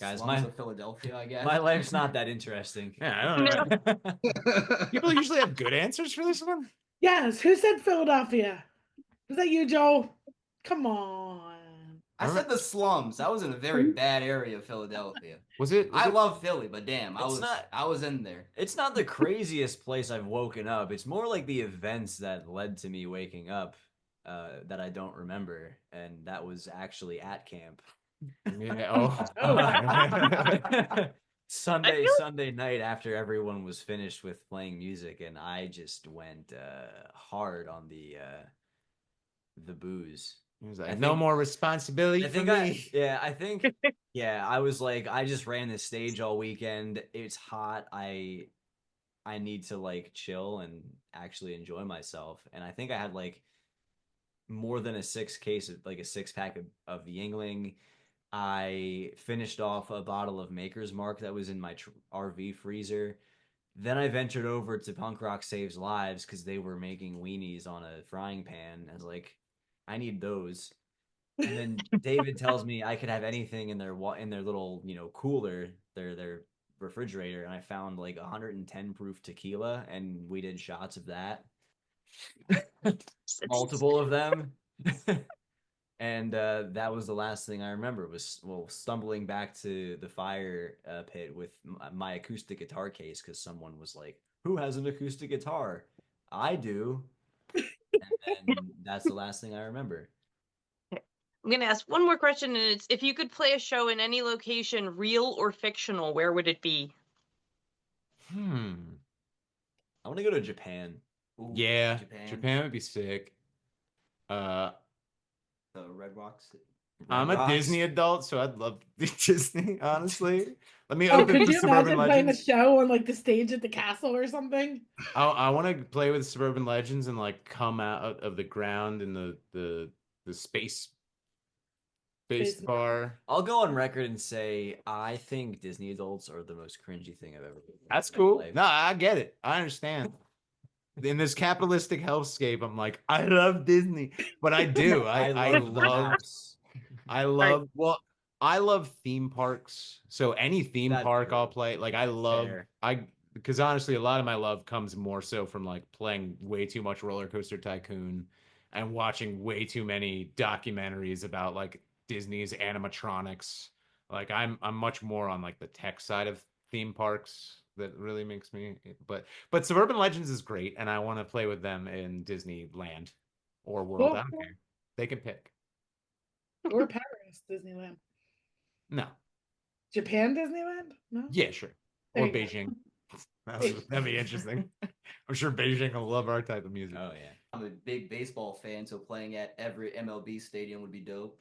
Guys, Slums my- of Philadelphia, I guess. My life's not that interesting. Yeah, I don't know. People usually have good answers for this one. Yes. Who said Philadelphia? Was that you, Joel? Come on. I said the slums. I was in a very bad area of Philadelphia. Was it? I love Philly, but damn, It's not- I was in there. It's not the craziest place I've woken up. It's more like the events that led to me waking up. that I don't remember, and that was actually at camp. Yeah. Oh. Oh. Sunday night after everyone was finished with playing music, and I just went hard on the booze. He was like, I no think- more responsibility I for think me. I think yeah, I was like, I just ran the stage all weekend. It's hot. I need to like chill and actually enjoy myself. And I think I had like more than a 6 case of like a 6 pack of Yingling. I finished off a bottle of Maker's Mark that was in my RV freezer. Then I ventured over to Punk Rock Saves Lives because they were making weenies on a frying pan. I was like, I need those. And then David tells me I could have anything in their little cooler, their refrigerator, and I found like 110 proof tequila, and we did shots of that, multiple of them. And that was the last thing I remember was stumbling back to the fire pit with my acoustic guitar case because someone was like, "Who has an acoustic guitar?" I do. And then that's the last thing I remember. I'm gonna ask one more question, and it's if you could play a show in any location, real or fictional, where would it be? I want to go to Japan. Ooh, Yeah, Japan would be sick. The Red Rocks. I'm a Rocks. Disney adult, so I'd love Disney, honestly. Let me Oh, open could for you Suburban imagine playing a Legends. show on like the stage at the castle or something? I want to play with Suburban Legends and like come out of the ground in the space bar. I'll go on record and say I think Disney adults are the most cringy thing I've ever. That's in my cool. life. No, I get it. I understand. In this capitalistic hellscape, I'm like, I love Disney, but I do. I love. House. I love. Well, I love theme parks. So any theme That's park I'll true. play. Like I love. Fair. Because honestly, a lot of my love comes more so from like playing way too much Roller Coaster Tycoon and watching way too many documentaries about like Disney's animatronics. Like I'm much more on like the tech side of theme parks that really makes me but Suburban Legends is great and I want to play with them in Disneyland or World. Cool. I don't care. They can pick. Or Paris Disneyland. No. Japan Disneyland? No? Yeah, sure. There Or you go. Beijing. That'd be interesting. I'm sure Beijing will love our type of music. Oh yeah. I'm a big baseball fan, so playing at every MLB stadium would be dope.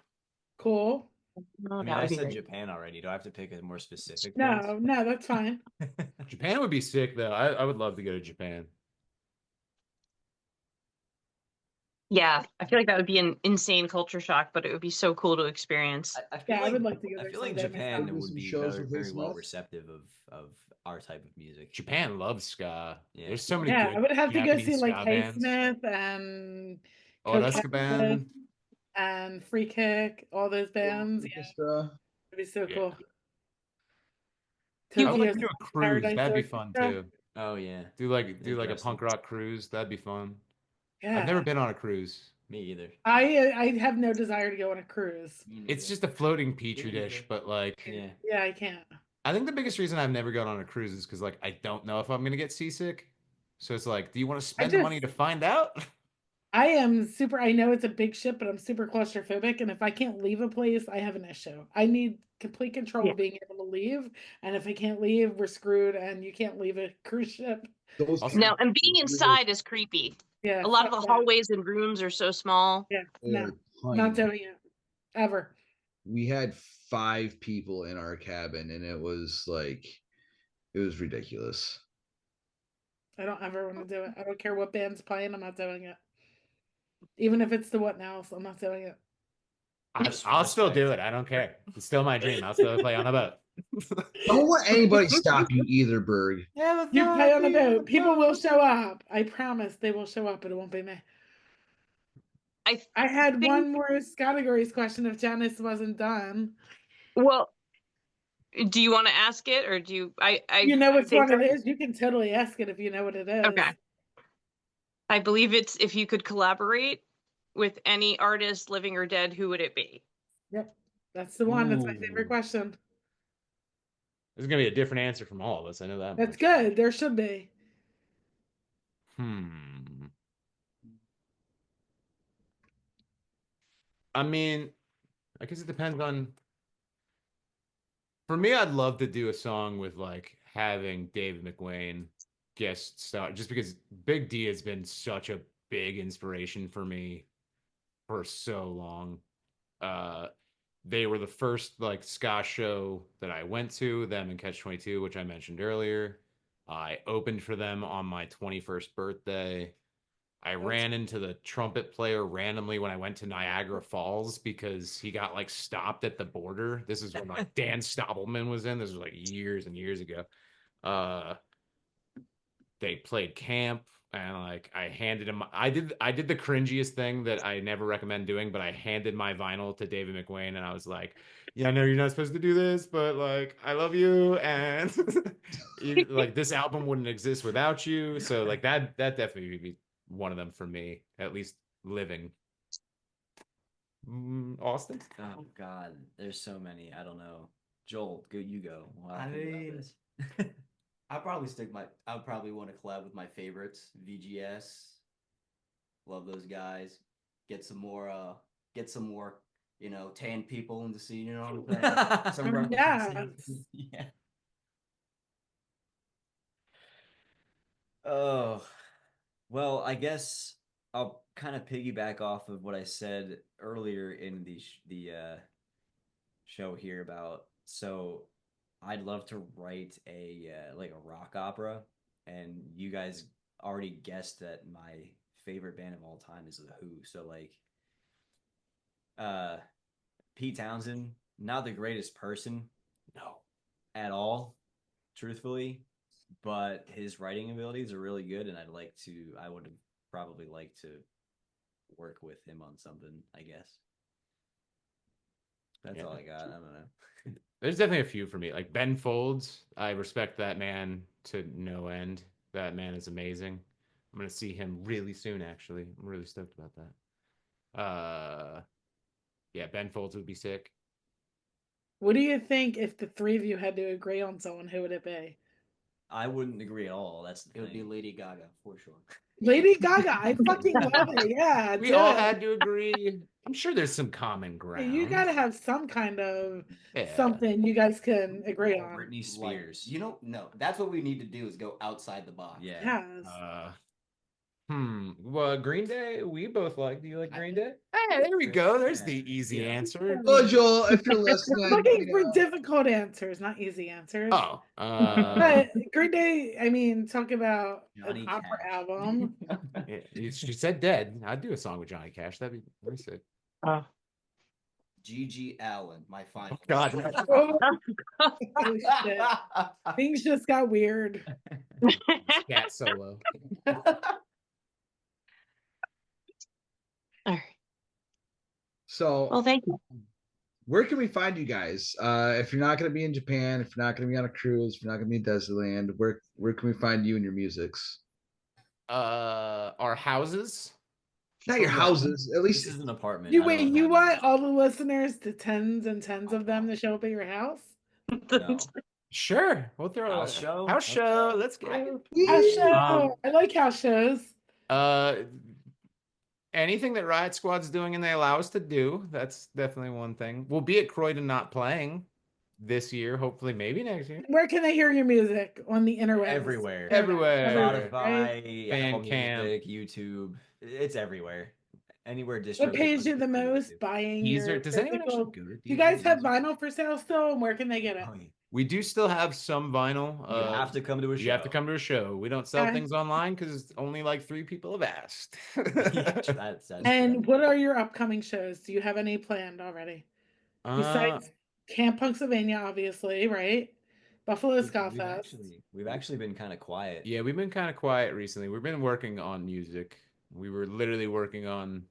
Cool. Oh, I mean, that I would be said great. Japan already. Do I have to pick a more specific place? No, that's fine. Japan would be sick though. I would love to go to Japan. Yeah, I feel like that would be an insane culture shock, but it would be so cool to experience. I feel Yeah, I like, would like to go I there feel like someday Japan myself. Do would some be shows very, with very Will well Smith. receptive of our type of music. Japan loves ska. Yeah. There's so many Yeah, good I would have to go Japanese see like ska Hey bands. Smith and Oreskaband. and Free Kick, all those bands. Yeah, Orchestra. it'd be so Yeah. cool. I would like Tokyo to do a cruise. Paradise That'd be fun Orchestra. too. Oh yeah. Do like a Interesting. punk rock cruise. That'd be fun. Yeah. I've never been on a cruise. Me either. I have no desire to go on a cruise. It's just a floating petri dish, but like Yeah. Yeah, I can't. I think the biggest reason I've never gone on a cruise is because like I don't know if I'm gonna get seasick. So it's like, do you want to spend the money to find out? I am super. I know it's a big ship, but I'm super claustrophobic, and if I can't leave a place, I have an issue. I need complete control of being able to leave, and if I can't leave, we're screwed. And you can't leave a cruise ship. No, and being inside is creepy. Yeah, a lot of fuck the that. hallways and rooms are so small. Yeah, no, They're not tiny. doing it ever. We had 5 people in our cabin, and it was ridiculous. I don't ever want to do it. I don't care what band's playing. I'm not doing it. Even if it's the What Now, I'm not doing it. I'll still do it. I don't care. It's still my dream. I'll still play on a boat. Don't let anybody stop you either, Berg. You play on a boat. People will show up. I promise they will show up, but it won't be me. I had one more categories question if Janice wasn't done. Well, do you want to ask it or do you? You know which one it is? You can totally ask it if you know what it is. Okay. I believe it's if you could collaborate with any artist, living or dead, who would it be? Yep. That's the one. That's my favorite question. There's gonna be a different answer from all of us. I know that. That's much. good. There should be. I mean, I guess it depends on. For me, I'd love to do a song with like having David McWayne guest star, just because Big D has been such a big inspiration for me for so long. Uh, they were the first like ska show that I went to, them in Catch 22, which I mentioned earlier. I opened for them on my 21st birthday. I ran into the trumpet player randomly when I went to Niagara Falls because he got like stopped at the border. This is when like Dan Stoppelman was in. This was like years and years ago. Uh, they played Camp, and like I handed him. I did the cringiest thing that I never recommend doing, but I handed my vinyl to David McWayne, and I was like, "Yeah, I know you're not supposed to do this, but like I love you, and like this album wouldn't exist without you." So like that definitely would be one of them for me, at least living. Austin? Oh God, there's so many. I don't know. Joel, go. You go. While I think about mean, this. I would probably want to collab with my favorites, VGS. Love those guys. Get some more, tan people in the scene. You know what I'm saying? Some Yeah. representation. Yeah. Oh, well, I guess I'll kind of piggyback off of what I said earlier in the show here about. So, I'd love to write a like a rock opera, and you guys already guessed that my favorite band of all time is The Who. So like, uh, Pete Townsend, not the greatest person, No. at all, truthfully, but his writing abilities are really good, and I would have probably liked to work with him on something, I guess. That's Yeah. all I got. I don't know. There's definitely a few for me. Like Ben Folds, I respect that man to no end. That man is amazing. I'm gonna see him really soon, actually. I'm really stoked about that. Yeah, Ben Folds would be sick. What do you think if the three of you had to agree on someone? Who would it be? I wouldn't agree at all. That's the It would be thing. Lady Gaga for sure. Lady Gaga. I fucking love it. Yeah, We do all it. had to agree. I'm sure there's some common Yeah, ground. you gotta have some kind of Yeah. something you guys can agree on. Britney Like, Spears. no, that's what we need to do is go outside the box. Yeah. Yes. Well, Green Day, we both like. Do you like Green Day? Hey, there we go. There's the easy Yeah. answer. Well, Joel, if you're I'm listening, looking for difficult answers, not easy answers. Oh, But Green Day, I mean, talk about Johnny an opera Cash. album. yeah, she said dead. I'd do a song with Johnny Cash. That'd be very sick. G.G. Allen, my final. God. Oh, holy shit. Things just got weird. Cat solo. All right. So, Well, thank you. where can we find you guys? If you're not going to be in Japan, if you're not going to be on a cruise, if you're not going to be in Desertland, where can we find you and your musics? Our houses. Not your houses, at This is is an apartment. You I don't wait, you have want all the listeners, the tens and tens of them, to show up at your house? No. Sure, we'll throw House show? House Okay. show. Let's go. House show. I like house shows. Anything that Riot Squad's doing and they allow us to do, that's definitely one thing. We'll be at Croydon not playing this year, hopefully, maybe next year. Where can they hear your music on the interwebs? Everywhere. Everywhere. Spotify, Apple Bandcamp. Music, YouTube. It's everywhere. Anywhere distro. What pays you the most buying your Does anyone physical? actually go to You guys have Deezer? vinyl for sale still, and where can they get it? Oh, yeah. We do still have some vinyl. You have to come to a show. You have to come to a show. We don't sell Okay. things online because only like 3 people have asked. That's And what are your upcoming shows? Do you have any planned already? Besides Camp Punksylvania, obviously, right? Buffalo Ska Fest. We've actually been kind of quiet. Yeah, we've been kind of quiet recently. We've been working on music. We were literally working on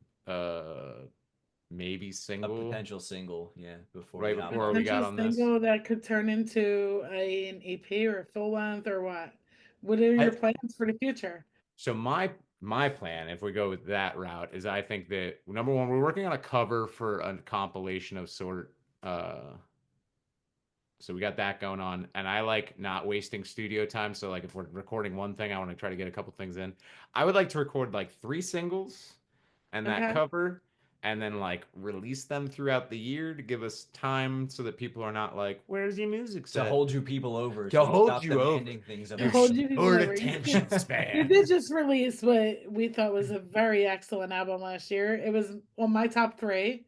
maybe A single. potential single, yeah. Right got before we got on this. Single that could turn into an EP or a full length or what? What are your plans for the future? So my plan, if we go with that route, is I think that number one, we're working on a cover for a compilation of sort. So we got that going on, and I like not wasting studio time. So like if we're recording one thing, I want to try to get a couple things in. I would like to record like 3 singles and that Okay. cover, and then like release them throughout the year to give us time so that people are not like, where's your music To set? hold you people over. To so hold stop you over. demanding things of To us. hold you people Short over. attention We span. did just release what we thought was a very excellent album last year. It was on my top 3.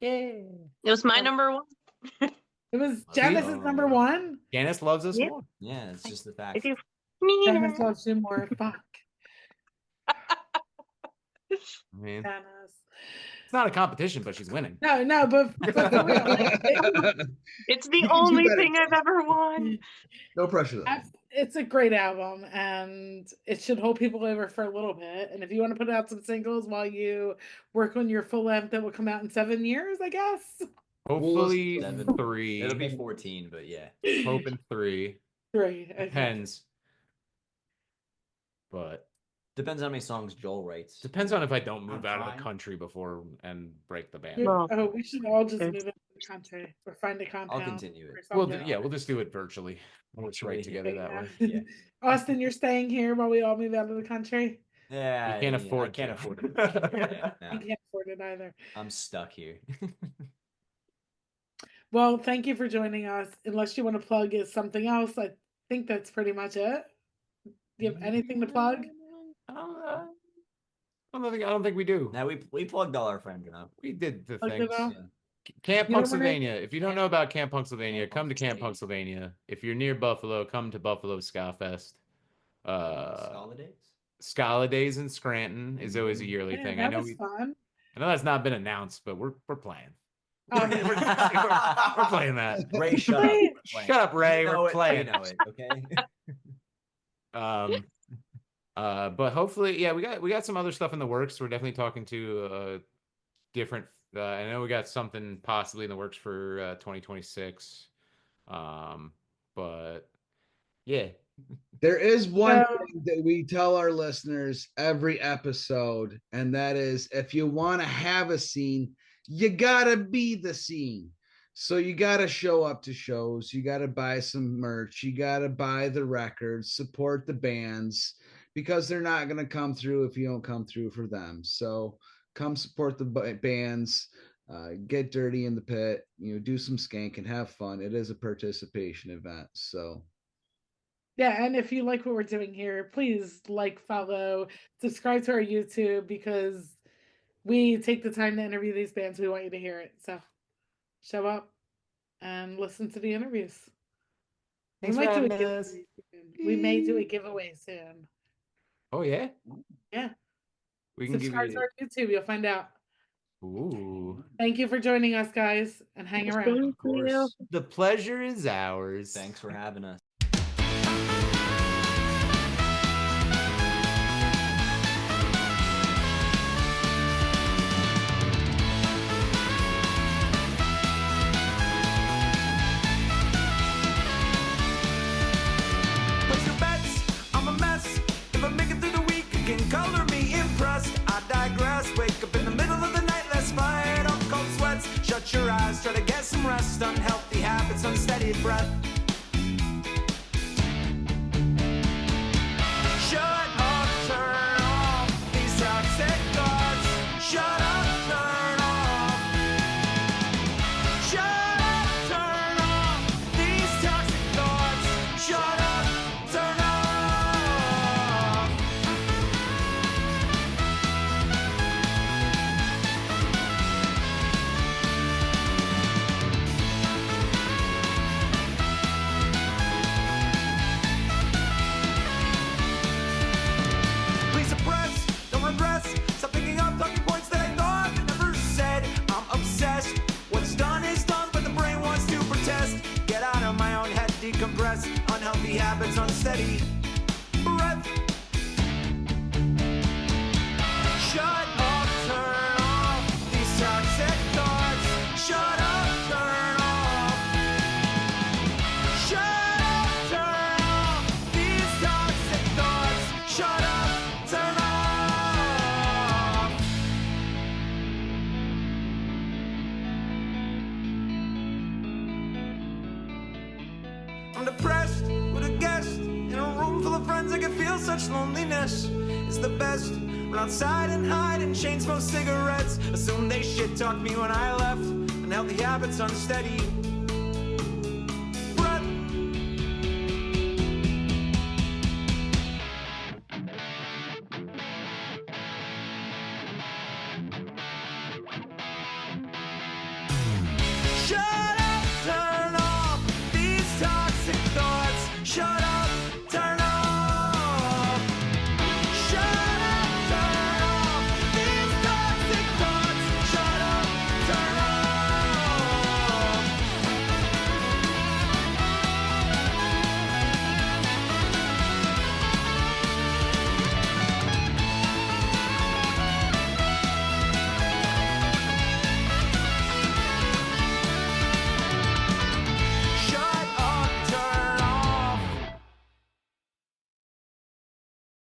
It was my number 1. It was See? Janice's number 1. Janice loves us Yeah. more. Yeah, it's just the I fact. do. Janice loves you more. Fuck. I mean, Janice. it's not a competition, but she's winning. No, but for real, like, It's the You can do only better, thing I've ever won. No pressure though. it's a great album, and it should hold people over for a little bit. And if you want to put out some singles while you work on your full length that will come out in 7 years, I guess. Hopefully 7. 3. It'll be 14, but yeah. Hoping 3. 3. Okay. Depends. But Depends how many songs Joel writes. depends on if I don't move I'm out of the trying. country before and break the band. Yeah, Well, we should all just it's- move into the country or find a compound. continue it. or Well, something. yeah, we'll just do it virtually. We'll just write together that way. Yeah. Austin, you're staying here while we all move out of the country. Yeah, You can't I mean, afford I can't to. afford it. Yeah, I no, can't afford it either. I'm stuck here. Well, thank you for joining us. Unless you want to plug is something else, I think that's pretty much it. Do you have anything to plug? I don't think we do. Now we plugged all our friends enough. We did the Plug it things. all? Camp You know what I- Punksylvania. If you don't know about Camp Punksylvania, Camp come to Camp Punksylvania. Punksylvania. If you're near Buffalo, come to Buffalo Ska Fest. Holidays? Scala Days in Scranton is always a yearly Yeah, thing. that was fun. I know that's not been announced, but we're playing. Oh, We're playing that. Ray, shut up. Ray. We're playing. Shut up, Ray. You know We're it, playing. You know it, okay? But hopefully, yeah, we got some other stuff in the works. We're definitely talking to different. I know we got something possibly in the works for 2026. But yeah, There is one So- thing that we tell our listeners every episode, and that is if you want to have a scene, you gotta be the scene. So you gotta show up to shows, you gotta buy some merch, you gotta buy the records, support the bands, because they're not gonna come through if you don't come through for them. So come support the bands, get dirty in the pit, do some skank and have fun. It is a participation event. So Yeah, and if you like what we're doing here, please like, follow, subscribe to our YouTube, because we take the time to interview these bands. We want you to hear it. So show up and listen to the interviews. Thanks we for might do a having giveaway us. soon. We may do a giveaway soon. Oh yeah, Yeah. we can give Subscribe to you. our YouTube. You'll find out. Ooh, Thank you for joining us, guys, and hang around. Of course. the pleasure is ours. Thanks for having us. Place your bets, I'm a mess. If I make it through the week, you can color me impressed. I digress, wake up in the middle of the night, let's fight off cold sweats. Shut your eyes, try to get some rest. Unhealthy habits, unsteady breath. Shut up, turn off these toxic thoughts. Shut up, turn off. Shut up, turn off these toxic thoughts. Shut up, turn off. Please suppress, don't regress. Stop thinking of talking points that I thought but never said. I'm obsessed. What's done is done, but the brain wants to protest. Get out of my own head, decompress. Unhealthy habits, unsteady breath. Shut up, turn off these toxic thoughts. Shut up, turn off. Shut up, turn off these toxic thoughts. Shut up, turn off. I'm depressed with a guest in a room full of friends. I can feel such loneliness. It's the best Run outside and hide and chain smoke cigarettes. Assume they shit talked me when I left. Unhealthy habits unsteady. Breath. Shut